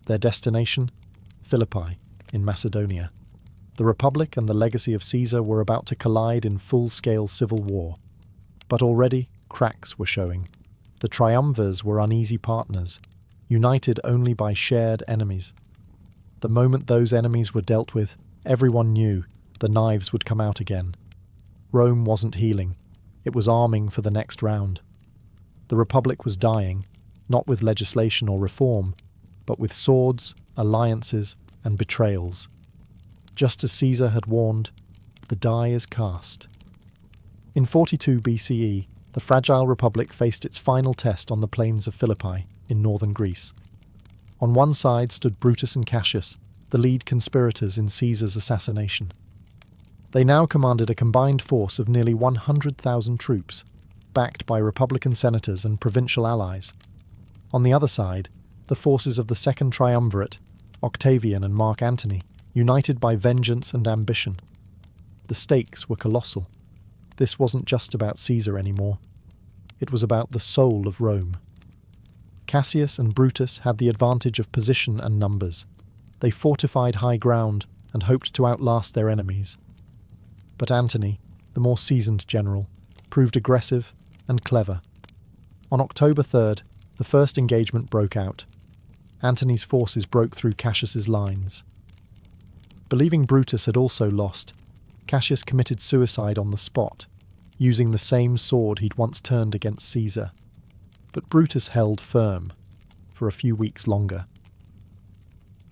Their destination? Philippi, in Macedonia. The Republic and the legacy of Caesar were about to collide in full-scale civil war. But already, cracks were showing. The triumvirs were uneasy partners, united only by shared enemies. The moment those enemies were dealt with, everyone knew the knives would come out again. Rome wasn't healing. It was arming for the next round. The Republic was dying, not with legislation or reform, but with swords, alliances, and betrayals. Just as Caesar had warned, the die is cast. In 42 BCE, the fragile Republic faced its final test on the plains of Philippi, in northern Greece. On one side stood Brutus and Cassius, the lead conspirators in Caesar's assassination. They now commanded a combined force of nearly 100,000 troops, backed by Republican senators and provincial allies. On the other side, the forces of the Second Triumvirate, Octavian and Mark Antony, united by vengeance and ambition. The stakes were colossal. This wasn't just about Caesar anymore. It was about the soul of Rome. Cassius and Brutus had the advantage of position and numbers. They fortified high ground and hoped to outlast their enemies. But Antony, the more seasoned general, proved aggressive and clever. On October 3rd, the first engagement broke out. Antony's forces broke through Cassius's lines. Believing Brutus had also lost, Cassius committed suicide on the spot, using the same sword he'd once turned against Caesar. But Brutus held firm, for a few weeks longer.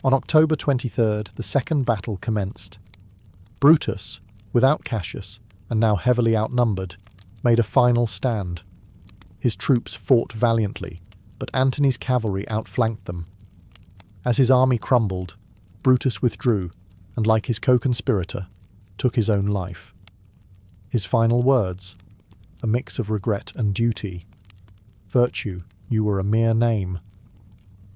On October 23rd, the second battle commenced. Brutus, without Cassius, and now heavily outnumbered, made a final stand. His troops fought valiantly, but Antony's cavalry outflanked them. As his army crumbled, Brutus withdrew, and like his co-conspirator, took his own life. His final words, a mix of regret and duty: "Virtue, you were a mere name."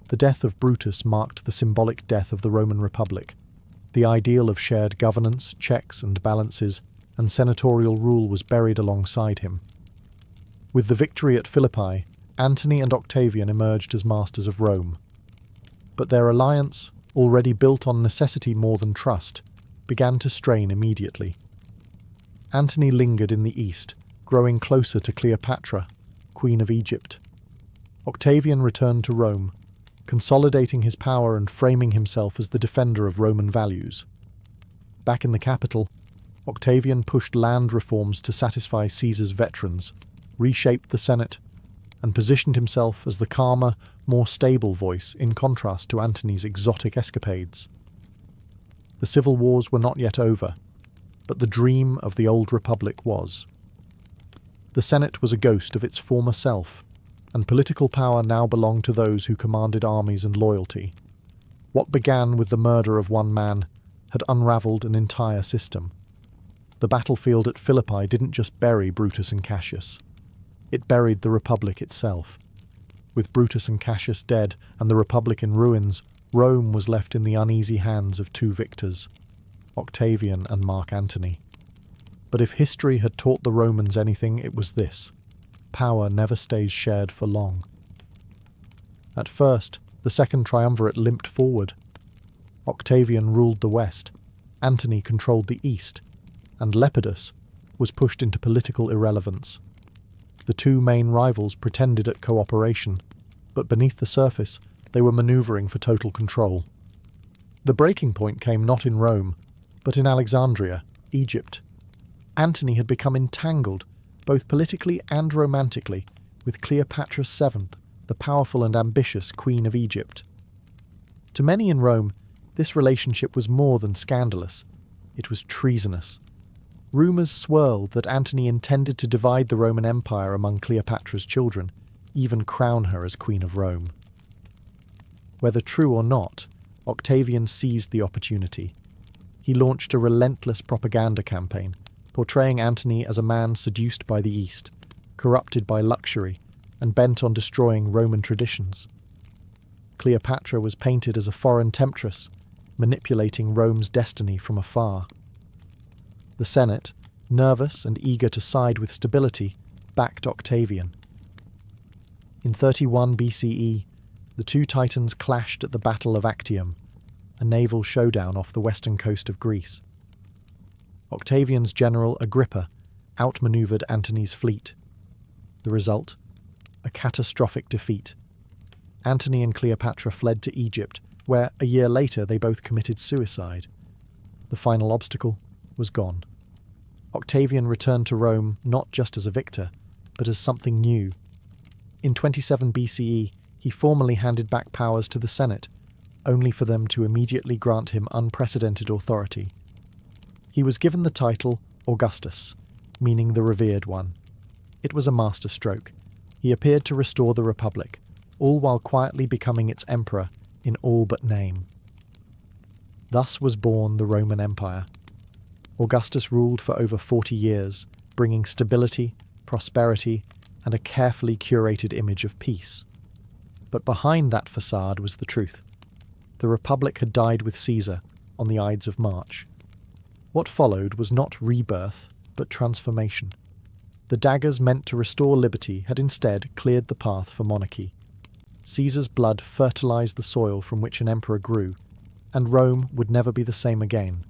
The death of Brutus marked the symbolic death of the Roman Republic. The ideal of shared governance, checks and balances, and senatorial rule was buried alongside him. With the victory at Philippi, Antony and Octavian emerged as masters of Rome. But their alliance, already built on necessity more than trust, began to strain immediately. Antony lingered in the east, growing closer to Cleopatra, Queen of Egypt. Octavian returned to Rome, consolidating his power and framing himself as the defender of Roman values. Back in the capital, Octavian pushed land reforms to satisfy Caesar's veterans, reshaped the Senate, and positioned himself as the calmer, more stable voice in contrast to Antony's exotic escapades. The civil wars were not yet over, but the dream of the old republic was. The Senate was a ghost of its former self, and political power now belonged to those who commanded armies and loyalty. What began with the murder of one man had unravelled an entire system. The battlefield at Philippi didn't just bury Brutus and Cassius. It buried the Republic itself. With Brutus and Cassius dead and the Republic in ruins, Rome was left in the uneasy hands of two victors, Octavian and Mark Antony. But if history had taught the Romans anything, it was this: power never stays shared for long. At first, the Second Triumvirate limped forward. Octavian ruled the west, Antony controlled the east, and Lepidus was pushed into political irrelevance. The two main rivals pretended at cooperation, but beneath the surface they were manoeuvring for total control. The breaking point came not in Rome, but in Alexandria, Egypt. Antony had become entangled, both politically and romantically, with Cleopatra VII, the powerful and ambitious Queen of Egypt. To many in Rome, this relationship was more than scandalous. It was treasonous. Rumours swirled that Antony intended to divide the Roman Empire among Cleopatra's children, even crown her as Queen of Rome. Whether true or not, Octavian seized the opportunity. He launched a relentless propaganda campaign, portraying Antony as a man seduced by the East, corrupted by luxury, and bent on destroying Roman traditions. Cleopatra was painted as a foreign temptress, manipulating Rome's destiny from afar. The Senate, nervous and eager to side with stability, backed Octavian. In 31 BCE, the two titans clashed at the Battle of Actium, a naval showdown off the western coast of Greece. Octavian's general Agrippa outmaneuvered Antony's fleet. The result? A catastrophic defeat. Antony and Cleopatra fled to Egypt, where a year later they both committed suicide. The final obstacle was gone. Octavian returned to Rome not just as a victor, but as something new. In 27 BCE, he formally handed back powers to the Senate, only for them to immediately grant him unprecedented authority. He was given the title Augustus, meaning the revered one. It was a masterstroke. He appeared to restore the Republic, all while quietly becoming its emperor in all but name. Thus was born the Roman Empire. Augustus ruled for over 40 years, bringing stability, prosperity, and a carefully curated image of peace. But behind that facade was the truth. The Republic had died with Caesar on the Ides of March. What followed was not rebirth, but transformation. The daggers meant to restore liberty had instead cleared the path for monarchy. Caesar's blood fertilized the soil from which an emperor grew, and Rome would never be the same again.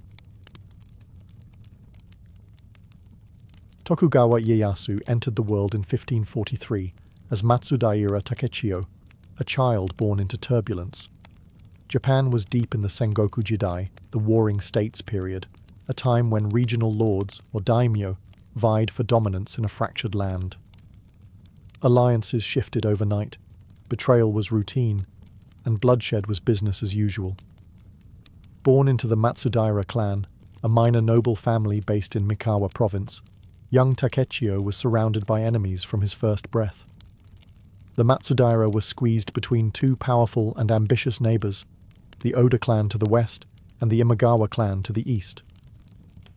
Tokugawa Ieyasu entered the world in 1543 as Matsudaira Takechiyo, a child born into turbulence. Japan was deep in the Sengoku Jidai, the Warring States period, a time when regional lords, or daimyo, vied for dominance in a fractured land. Alliances shifted overnight, betrayal was routine, and bloodshed was business as usual. Born into the Matsudaira clan, a minor noble family based in Mikawa province, young Takechiyo was surrounded by enemies from his first breath. The Matsudaira was squeezed between two powerful and ambitious neighbours, the Oda clan to the west and the Imagawa clan to the east.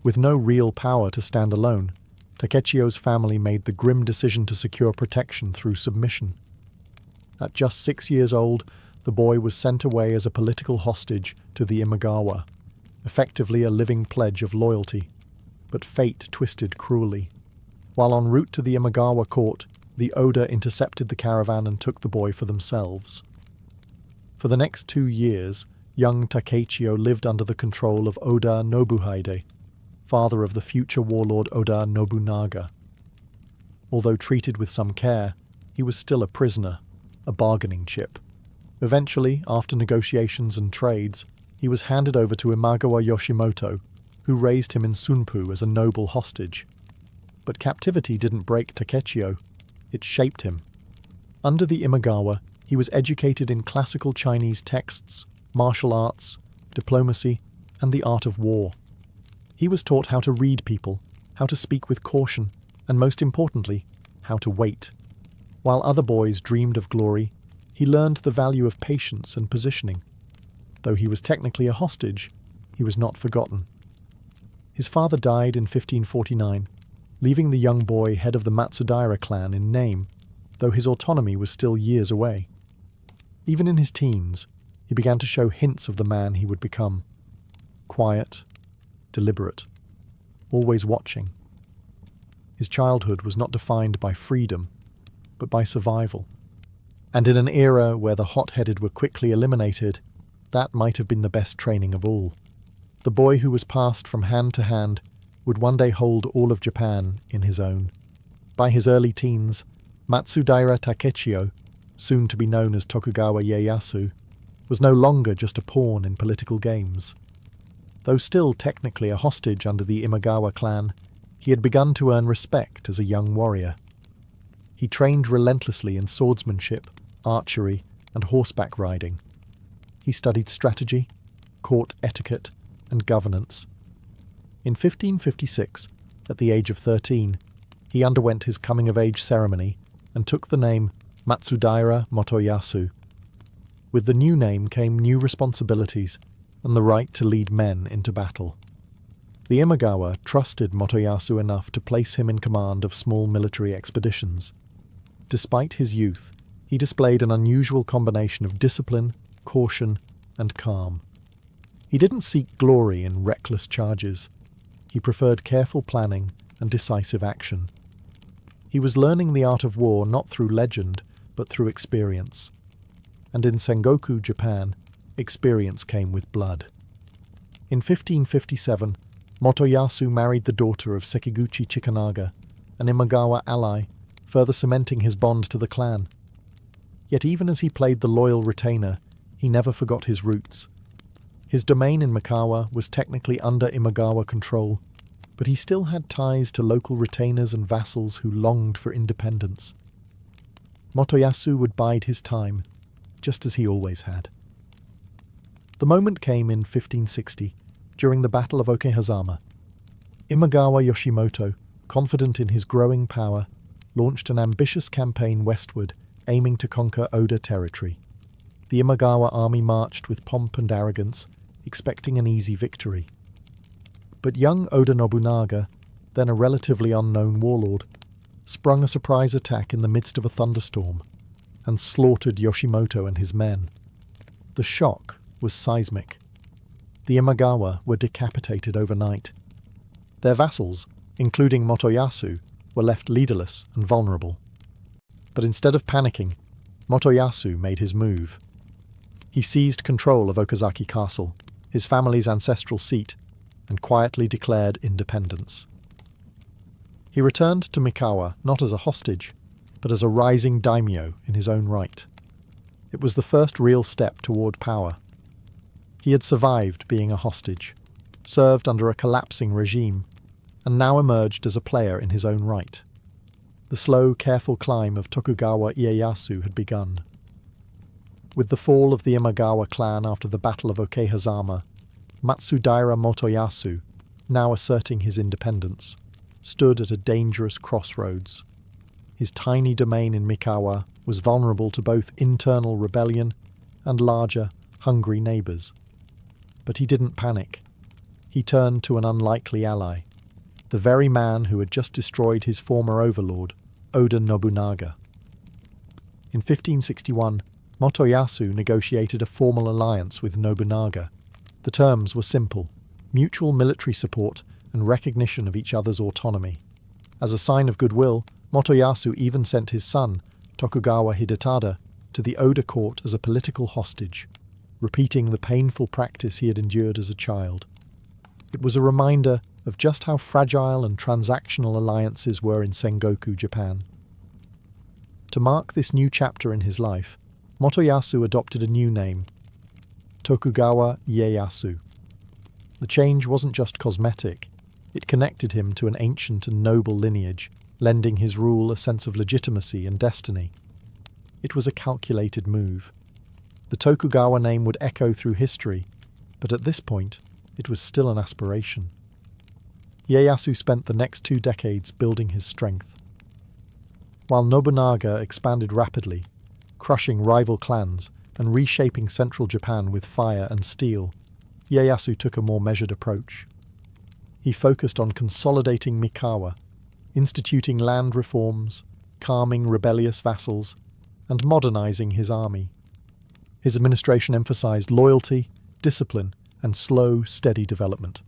With no real power to stand alone, Takechiyo's family made the grim decision to secure protection through submission. At just 6 years old, the boy was sent away as a political hostage to the Imagawa, effectively a living pledge of loyalty. But fate twisted cruelly. While en route to the Imagawa court, the Oda intercepted the caravan and took the boy for themselves. For the next 2 years, young Takechiyo lived under the control of Oda Nobuhide, father of the future warlord Oda Nobunaga. Although treated with some care, he was still a prisoner, a bargaining chip. Eventually, after negotiations and trades, he was handed over to Imagawa Yoshimoto, who raised him in Sunpu as a noble hostage. But captivity didn't break Takechiyo, it shaped him. Under the Imagawa, he was educated in classical Chinese texts, martial arts, diplomacy, and the art of war. He was taught how to read people, how to speak with caution, and most importantly, how to wait. While other boys dreamed of glory, he learned the value of patience and positioning. Though he was technically a hostage, he was not forgotten. His father died in 1549, leaving the young boy head of the Matsudaira clan in name, though his autonomy was still years away. Even in his teens, he began to show hints of the man he would become. Quiet, deliberate, always watching. His childhood was not defined by freedom, but by survival. And in an era where the hot-headed were quickly eliminated, that might have been the best training of all. The boy who was passed from hand to hand would one day hold all of Japan in his own. By his early teens, Matsudaira Takechiyo, soon to be known as Tokugawa Ieyasu, was no longer just a pawn in political games. Though still technically a hostage under the Imagawa clan, he had begun to earn respect as a young warrior. He trained relentlessly in swordsmanship, archery, and horseback riding. He studied strategy, court etiquette, and governance. In 1556, at the age of 13, he underwent his coming-of-age ceremony and took the name Matsudaira Motoyasu. With the new name came new responsibilities and the right to lead men into battle. The Imagawa trusted Motoyasu enough to place him in command of small military expeditions. Despite his youth, he displayed an unusual combination of discipline, caution, and calm. He didn't seek glory in reckless charges. He preferred careful planning and decisive action. He was learning the art of war not through legend, but through experience. And in Sengoku, Japan, experience came with blood. In 1557, Motoyasu married the daughter of Sekiguchi Chikanaga, an Imagawa ally, further cementing his bond to the clan. Yet even as he played the loyal retainer, he never forgot his roots. His domain in Mikawa was technically under Imagawa control, but he still had ties to local retainers and vassals who longed for independence. Motoyasu would bide his time, just as he always had. The moment came in 1560, during the Battle of Okehazama. Imagawa Yoshimoto, confident in his growing power, launched an ambitious campaign westward, aiming to conquer Oda territory. The Imagawa army marched with pomp and arrogance, expecting an easy victory. But young Oda Nobunaga, then a relatively unknown warlord, sprung a surprise attack in the midst of a thunderstorm and slaughtered Yoshimoto and his men. The shock was seismic. The Imagawa were decapitated overnight. Their vassals, including Motoyasu, were left leaderless and vulnerable. But instead of panicking, Motoyasu made his move. He seized control of Okazaki Castle, his family's ancestral seat, and quietly declared independence. He returned to Mikawa not as a hostage, but as a rising daimyo in his own right. It was the first real step toward power. He had survived being a hostage, served under a collapsing regime, and now emerged as a player in his own right. The slow, careful climb of Tokugawa Ieyasu had begun. With the fall of the Imagawa clan after the Battle of Okehazama, Matsudaira Motoyasu, now asserting his independence, stood at a dangerous crossroads. His tiny domain in Mikawa was vulnerable to both internal rebellion and larger, hungry neighbours. But he didn't panic. He turned to an unlikely ally, the very man who had just destroyed his former overlord, Oda Nobunaga. In 1561, Motoyasu negotiated a formal alliance with Nobunaga. The terms were simple: mutual military support and recognition of each other's autonomy. As a sign of goodwill, Motoyasu even sent his son, Tokugawa Hidetada, to the Oda court as a political hostage, repeating the painful practice he had endured as a child. It was a reminder of just how fragile and transactional alliances were in Sengoku, Japan. To mark this new chapter in his life, Motoyasu adopted a new name, Tokugawa Ieyasu. The change wasn't just cosmetic, it connected him to an ancient and noble lineage, lending his rule a sense of legitimacy and destiny. It was a calculated move. The Tokugawa name would echo through history, but at this point, it was still an aspiration. Ieyasu spent the next 2 decades building his strength. While Nobunaga expanded rapidly, crushing rival clans and reshaping central Japan with fire and steel, Ieyasu took a more measured approach. He focused on consolidating Mikawa, instituting land reforms, calming rebellious vassals, and modernizing his army. His administration emphasized loyalty, discipline, and slow, steady development.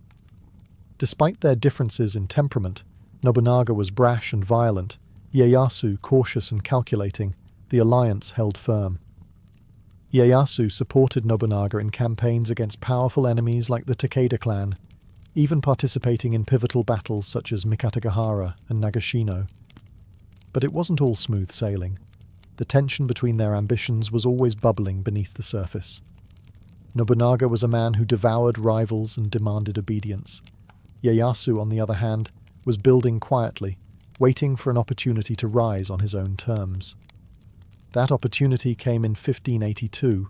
Despite their differences in temperament, Nobunaga was brash and violent, Ieyasu cautious and calculating. The alliance held firm. Ieyasu supported Nobunaga in campaigns against powerful enemies like the Takeda clan, even participating in pivotal battles such as Mikatagahara and Nagashino. But it wasn't all smooth sailing. The tension between their ambitions was always bubbling beneath the surface. Nobunaga was a man who devoured rivals and demanded obedience. Ieyasu, on the other hand, was building quietly, waiting for an opportunity to rise on his own terms. That opportunity came in 1582,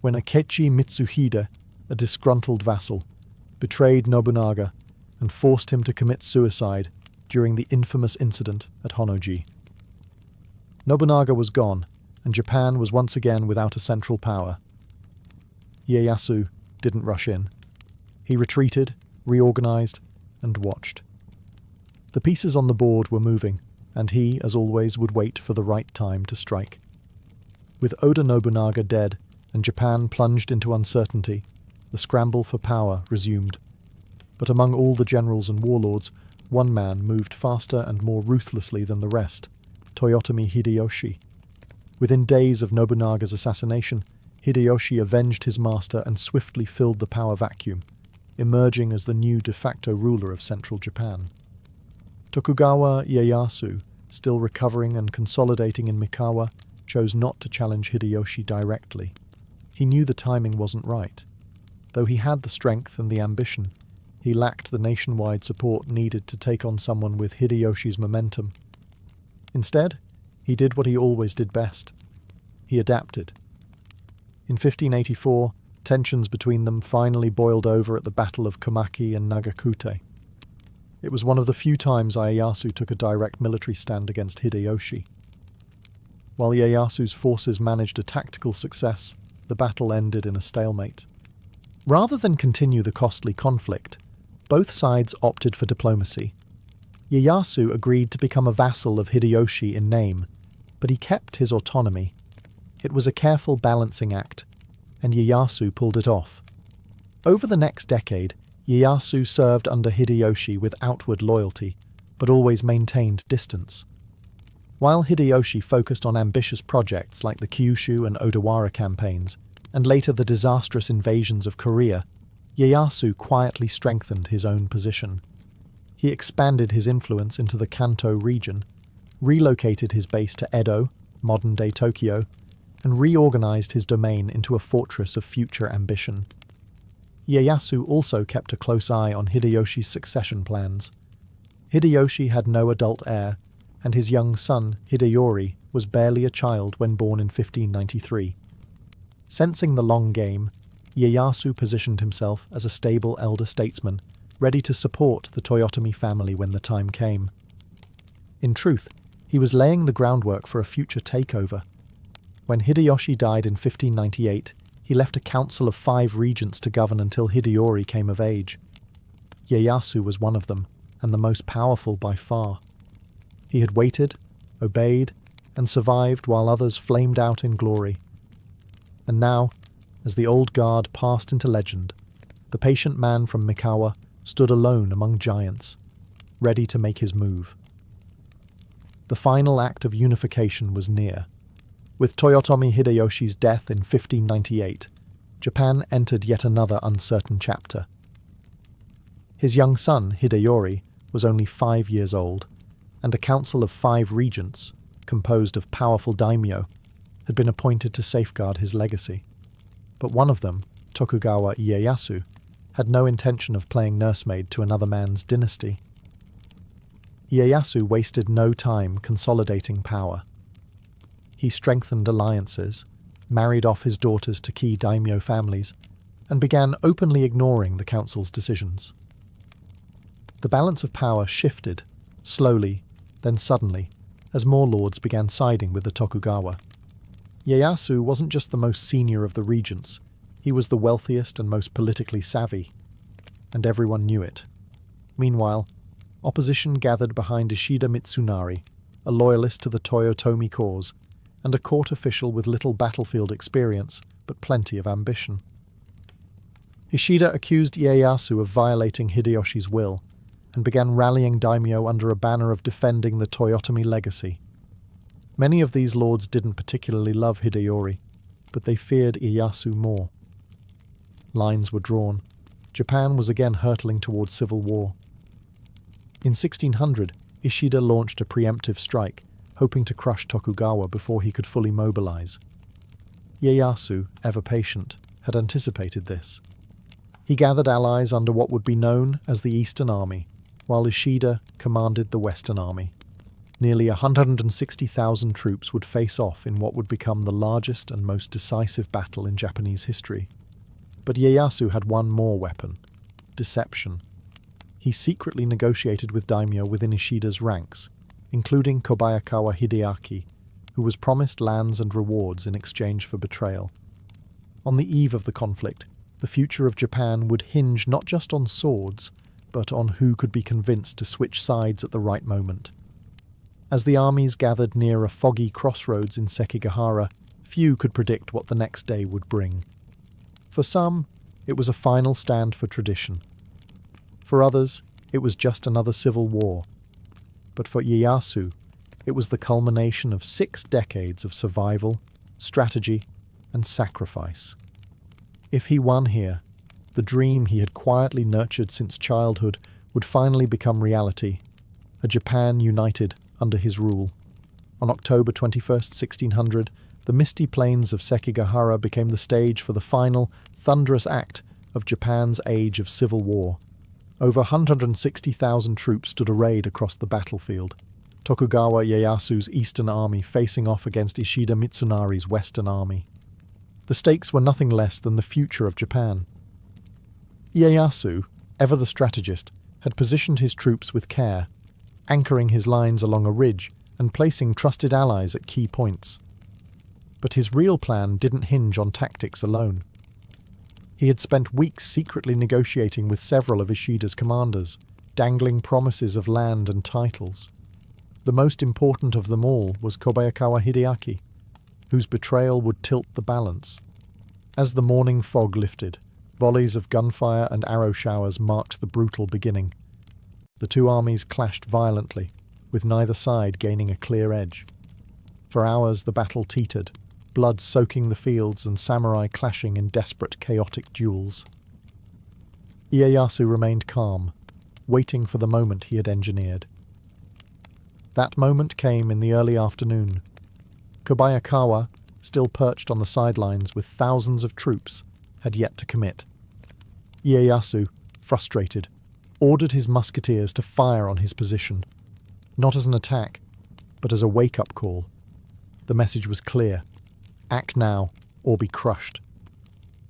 when Akechi Mitsuhide, a disgruntled vassal, betrayed Nobunaga and forced him to commit suicide during the infamous incident at Honnoji. Nobunaga was gone, and Japan was once again without a central power. Ieyasu didn't rush in. He retreated, reorganized, and watched. The pieces on the board were moving, and he, as always, would wait for the right time to strike. With Oda Nobunaga dead and Japan plunged into uncertainty, the scramble for power resumed. But among all the generals and warlords, one man moved faster and more ruthlessly than the rest, Toyotomi Hideyoshi. Within days of Nobunaga's assassination, Hideyoshi avenged his master and swiftly filled the power vacuum, emerging as the new de facto ruler of central Japan. Tokugawa Ieyasu, still recovering and consolidating in Mikawa, chose not to challenge Hideyoshi directly. He knew the timing wasn't right. Though he had the strength and the ambition, he lacked the nationwide support needed to take on someone with Hideyoshi's momentum. Instead, he did what he always did best. He adapted. In 1584, tensions between them finally boiled over at the Battle of Komaki and Nagakute. It was one of the few times Ieyasu took a direct military stand against Hideyoshi. While Ieyasu's forces managed a tactical success, the battle ended in a stalemate. Rather than continue the costly conflict, both sides opted for diplomacy. Ieyasu agreed to become a vassal of Hideyoshi in name, but he kept his autonomy. It was a careful balancing act, and Ieyasu pulled it off. Over the next decade, Ieyasu served under Hideyoshi with outward loyalty, but always maintained distance. While Hideyoshi focused on ambitious projects like the Kyushu and Odawara campaigns, and later the disastrous invasions of Korea, Ieyasu quietly strengthened his own position. He expanded his influence into the Kanto region, relocated his base to Edo, modern-day Tokyo, and reorganized his domain into a fortress of future ambition. Ieyasu also kept a close eye on Hideyoshi's succession plans. Hideyoshi had no adult heir, and his young son, Hideyori, was barely a child when born in 1593. Sensing the long game, Ieyasu positioned himself as a stable elder statesman, ready to support the Toyotomi family when the time came. In truth, he was laying the groundwork for a future takeover. When Hideyoshi died in 1598, he left a council of 5 regents to govern until Hideyori came of age. Ieyasu was one of them, and the most powerful by far. He had waited, obeyed, and survived while others flamed out in glory. And now, as the old guard passed into legend, the patient man from Mikawa stood alone among giants, ready to make his move. The final act of unification was near. With Toyotomi Hideyoshi's death in 1598, Japan entered yet another uncertain chapter. His young son, Hideyori, was only 5 years old, and a council of 5 regents, composed of powerful daimyo, had been appointed to safeguard his legacy. But one of them, Tokugawa Ieyasu, had no intention of playing nursemaid to another man's dynasty. Ieyasu wasted no time consolidating power. He strengthened alliances, married off his daughters to key daimyo families, and began openly ignoring the council's decisions. The balance of power shifted, slowly, then suddenly, as more lords began siding with the Tokugawa. Ieyasu wasn't just the most senior of the regents, he was the wealthiest and most politically savvy, and everyone knew it. Meanwhile, opposition gathered behind Ishida Mitsunari, a loyalist to the Toyotomi cause, and a court official with little battlefield experience, but plenty of ambition. Ishida accused Ieyasu of violating Hideyoshi's will, and began rallying daimyo under a banner of defending the Toyotomi legacy. Many of these lords didn't particularly love Hideyori, but they feared Ieyasu more. Lines were drawn. Japan was again hurtling towards civil war. In 1600, Ishida launched a preemptive strike, hoping to crush Tokugawa before he could fully mobilize. Ieyasu, ever patient, had anticipated this. He gathered allies under what would be known as the Eastern Army, while Ishida commanded the Western Army. Nearly 160,000 troops would face off in what would become the largest and most decisive battle in Japanese history. But Ieyasu had one more weapon: deception. He secretly negotiated with daimyo within Ishida's ranks, including Kobayakawa Hideaki, who was promised lands and rewards in exchange for betrayal. On the eve of the conflict, the future of Japan would hinge not just on swords, but on who could be convinced to switch sides at the right moment. As the armies gathered near a foggy crossroads in Sekigahara, few could predict what the next day would bring. For some, it was a final stand for tradition. For others, it was just another civil war. But for Ieyasu, it was the culmination of 6 decades of survival, strategy, and sacrifice. If he won here, the dream he had quietly nurtured since childhood would finally become reality, a Japan united under his rule. On October 21st, 1600, the misty plains of Sekigahara became the stage for the final, thunderous act of Japan's age of civil war. Over 160,000 troops stood arrayed across the battlefield, Tokugawa Ieyasu's eastern army facing off against Ishida Mitsunari's western army. The stakes were nothing less than the future of Japan. Ieyasu, ever the strategist, had positioned his troops with care, anchoring his lines along a ridge and placing trusted allies at key points. But his real plan didn't hinge on tactics alone. He had spent weeks secretly negotiating with several of Ishida's commanders, dangling promises of land and titles. The most important of them all was Kobayakawa Hideaki, whose betrayal would tilt the balance. As the morning fog lifted, volleys of gunfire and arrow showers marked the brutal beginning. The two armies clashed violently, with neither side gaining a clear edge. For hours the battle teetered, blood soaking the fields and samurai clashing in desperate, chaotic duels. Ieyasu remained calm, waiting for the moment he had engineered. That moment came in the early afternoon. Kobayakawa, still perched on the sidelines with thousands of troops, had yet to commit. Ieyasu, frustrated, ordered his musketeers to fire on his position, not as an attack, but as a wake-up call. The message was clear: act now, or be crushed.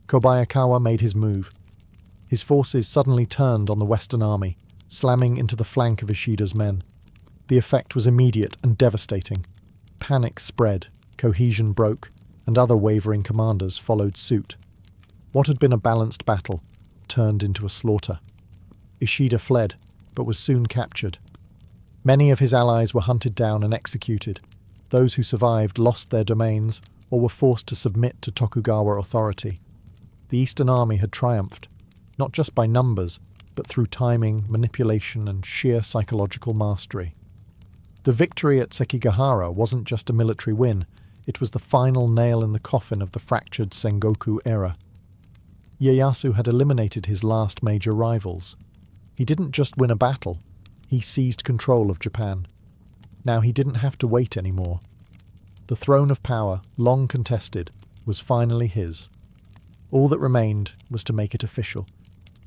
Kobayakawa made his move. His forces suddenly turned on the Western Army, slamming into the flank of Ishida's men. The effect was immediate and devastating. Panic spread, cohesion broke, and other wavering commanders followed suit. What had been a balanced battle turned into a slaughter. Ishida fled, but was soon captured. Many of his allies were hunted down and executed. Those who survived lost their domains or were forced to submit to Tokugawa authority. The Eastern Army had triumphed, not just by numbers, but through timing, manipulation, and sheer psychological mastery. The victory at Sekigahara wasn't just a military win, it was the final nail in the coffin of the fractured Sengoku era. Ieyasu had eliminated his last major rivals. He didn't just win a battle, he seized control of Japan. Now he didn't have to wait anymore. The throne of power, long contested, was finally his. All that remained was to make it official,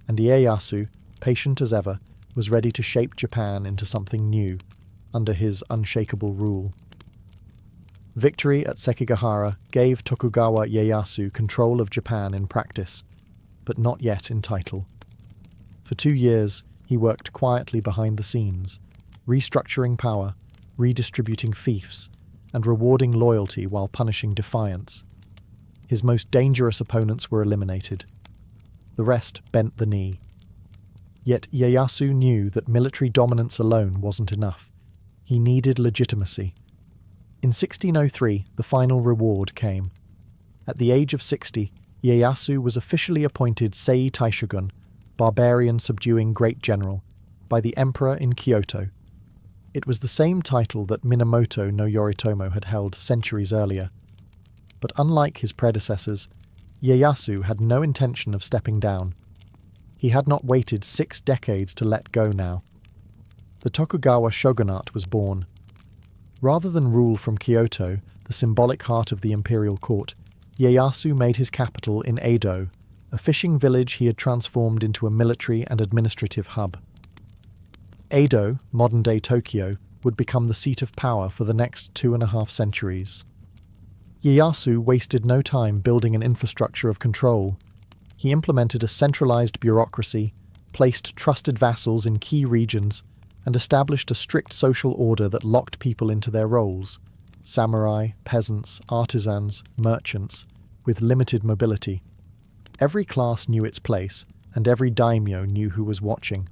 and Ieyasu, patient as ever, was ready to shape Japan into something new, under his unshakable rule. Victory at Sekigahara gave Tokugawa Ieyasu control of Japan in practice, but not yet in title. For 2 years, he worked quietly behind the scenes, restructuring power, redistributing fiefs, and rewarding loyalty while punishing defiance. His most dangerous opponents were eliminated. The rest bent the knee. Yet Ieyasu knew that military dominance alone wasn't enough. He needed legitimacy. In 1603, the final reward came. At the age of 60, Ieyasu was officially appointed Sei Taishogun, barbarian subduing great general, by the emperor in Kyoto. It was the same title that Minamoto no Yoritomo had held centuries earlier. But unlike his predecessors, Ieyasu had no intention of stepping down. He had not waited 6 decades to let go now. The Tokugawa shogunate was born. Rather than rule from Kyoto, the symbolic heart of the imperial court, Ieyasu made his capital in Edo, a fishing village he had transformed into a military and administrative hub. Edo, modern-day Tokyo, would become the seat of power for the next 2.5 centuries. Ieyasu wasted no time building an infrastructure of control. He implemented a centralized bureaucracy, placed trusted vassals in key regions, and established a strict social order that locked people into their roles: samurai, peasants, artisans, merchants, with limited mobility. Every class knew its place, and every daimyo knew who was watching.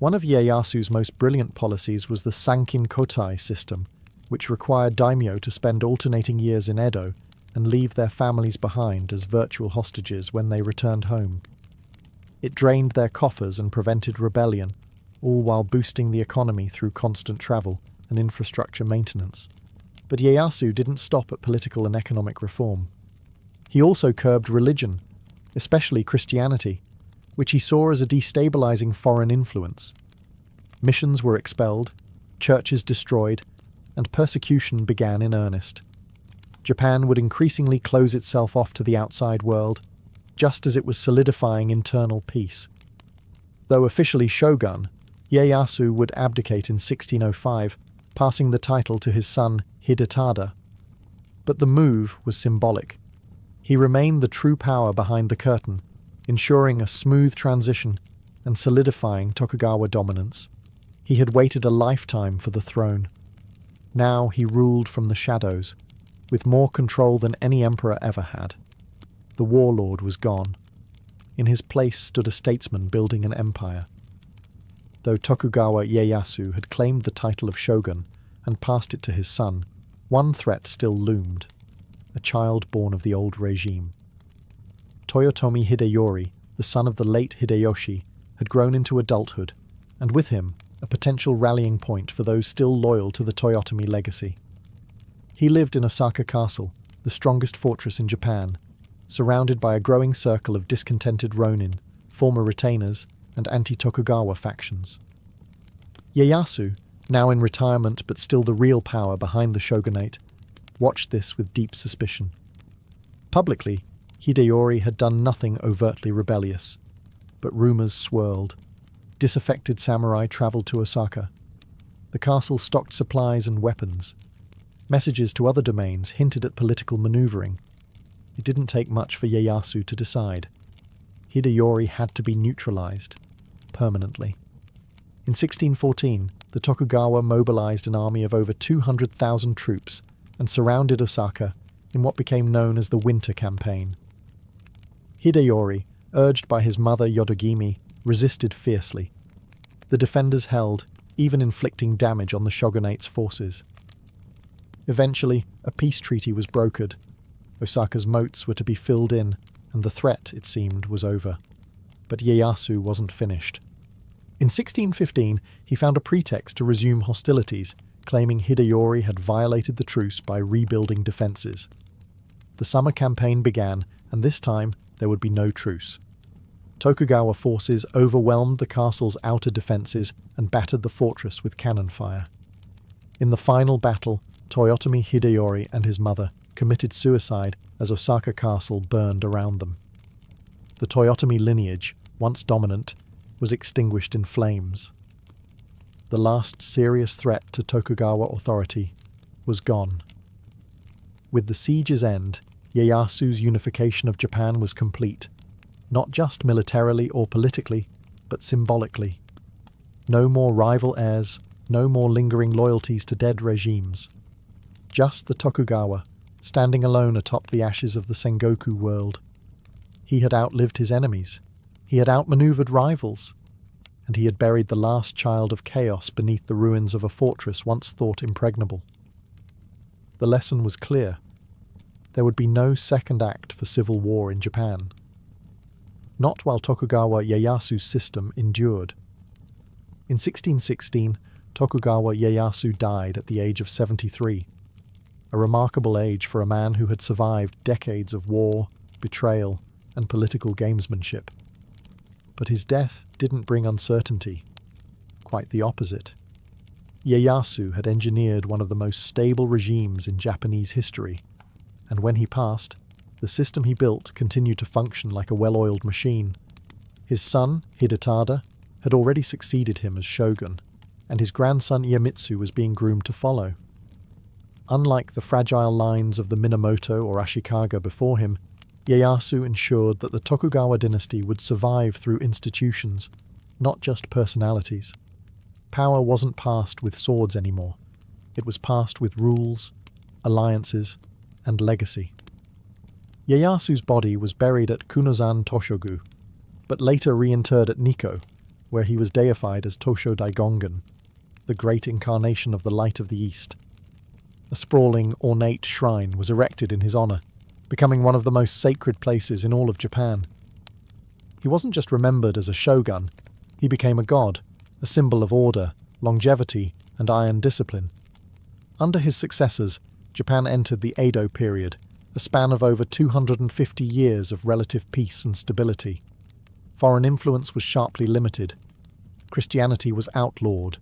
One of Ieyasu's most brilliant policies was the Sankin Kotai system, which required daimyo to spend alternating years in Edo and leave their families behind as virtual hostages when they returned home. It drained their coffers and prevented rebellion, all while boosting the economy through constant travel and infrastructure maintenance. But Ieyasu didn't stop at political and economic reform. He also curbed religion, especially Christianity, which he saw as a destabilizing foreign influence. Missions were expelled, churches destroyed, and persecution began in earnest. Japan would increasingly close itself off to the outside world, just as it was solidifying internal peace. Though officially shogun, Ieyasu would abdicate in 1605, passing the title to his son Hidetada. But the move was symbolic. He remained the true power behind the curtain, ensuring a smooth transition and solidifying Tokugawa dominance. He had waited a lifetime for the throne. Now he ruled from the shadows, with more control than any emperor ever had. The warlord was gone. In his place stood a statesman building an empire. Though Tokugawa Ieyasu had claimed the title of shogun and passed it to his son, one threat still loomed: a child born of the old regime. Toyotomi Hideyori, the son of the late Hideyoshi, had grown into adulthood, and with him, a potential rallying point for those still loyal to the Toyotomi legacy. He lived in Osaka Castle, the strongest fortress in Japan, surrounded by a growing circle of discontented ronin, former retainers, and anti-Tokugawa factions. Ieyasu, now in retirement but still the real power behind the shogunate, watched this with deep suspicion. Publicly, Hideyori had done nothing overtly rebellious, but rumors swirled. Disaffected samurai travelled to Osaka. The castle stocked supplies and weapons. Messages to other domains hinted at political maneuvering. It didn't take much for Ieyasu to decide. Hideyori had to be neutralized, permanently. In 1614, the Tokugawa mobilized an army of over 200,000 troops and surrounded Osaka in what became known as the Winter Campaign. Hideyori, urged by his mother Yodogimi, resisted fiercely. The defenders held, even inflicting damage on the shogunate's forces. Eventually, a peace treaty was brokered. Osaka's moats were to be filled in, and the threat, it seemed, was over. But Ieyasu wasn't finished. In 1615, he found a pretext to resume hostilities, claiming Hideyori had violated the truce by rebuilding defences. The summer campaign began, and this time there would be no truce. Tokugawa forces overwhelmed the castle's outer defences and battered the fortress with cannon fire. In the final battle, Toyotomi Hideyori and his mother committed suicide as Osaka Castle burned around them. The Toyotomi lineage, once dominant, was extinguished in flames. The last serious threat to Tokugawa authority was gone. With the siege's end, Ieyasu's unification of Japan was complete, not just militarily or politically, but symbolically. No more rival heirs, no more lingering loyalties to dead regimes. Just the Tokugawa, standing alone atop the ashes of the Sengoku world. He had outlived his enemies. He had outmaneuvered rivals. And he had buried the last child of chaos beneath the ruins of a fortress once thought impregnable. The lesson was clear. There would be no second act for civil war in Japan. Not while Tokugawa Ieyasu's system endured. In 1616, Tokugawa Ieyasu died at the age of 73, a remarkable age for a man who had survived decades of war, betrayal, and political gamesmanship. But his death didn't bring uncertainty. Quite the opposite. Ieyasu had engineered one of the most stable regimes in Japanese history, and when he passed, the system he built continued to function like a well-oiled machine. His son, Hidetada, had already succeeded him as shogun, and his grandson Iemitsu was being groomed to follow. Unlike the fragile lines of the Minamoto or Ashikaga before him, Ieyasu ensured that the Tokugawa dynasty would survive through institutions, not just personalities. Power wasn't passed with swords anymore. It was passed with rules, alliances, and legacy. Ieyasu's body was buried at Kunozan Toshogu, but later reinterred at Nikko, where he was deified as Tosho Daigongan, the great incarnation of the light of the East. A sprawling, ornate shrine was erected in his honor, becoming one of the most sacred places in all of Japan. He wasn't just remembered as a shogun, he became a god, a symbol of order, longevity, and iron discipline. Under his successors, Japan entered the Edo period, a span of over 250 years of relative peace and stability. Foreign influence was sharply limited. Christianity was outlawed.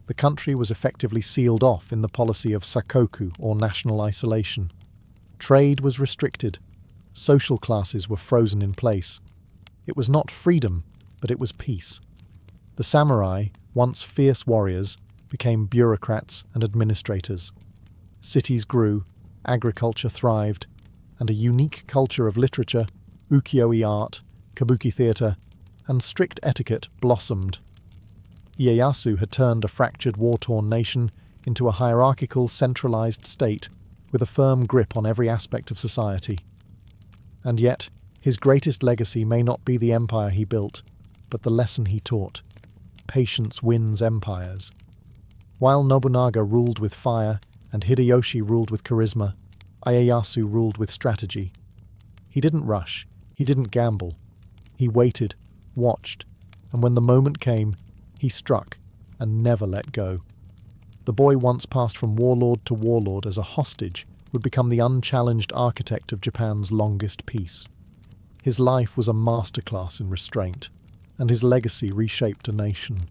The country was effectively sealed off in the policy of sakoku, or national isolation. Trade was restricted. Social classes were frozen in place. It was not freedom, but it was peace. The samurai, once fierce warriors, became bureaucrats and administrators. Cities grew, agriculture thrived, and a unique culture of literature, ukiyo-e art, kabuki theatre, and strict etiquette blossomed. Ieyasu had turned a fractured, war-torn nation into a hierarchical, centralized state with a firm grip on every aspect of society. And yet, his greatest legacy may not be the empire he built, but the lesson he taught. Patience wins empires. While Nobunaga ruled with fire and Hideyoshi ruled with charisma, Ieyasu ruled with strategy. He didn't rush, he didn't gamble. He waited, watched, and when the moment came, he struck and never let go. The boy once passed from warlord to warlord as a hostage would become the unchallenged architect of Japan's longest peace. His life was a masterclass in restraint, and his legacy reshaped a nation.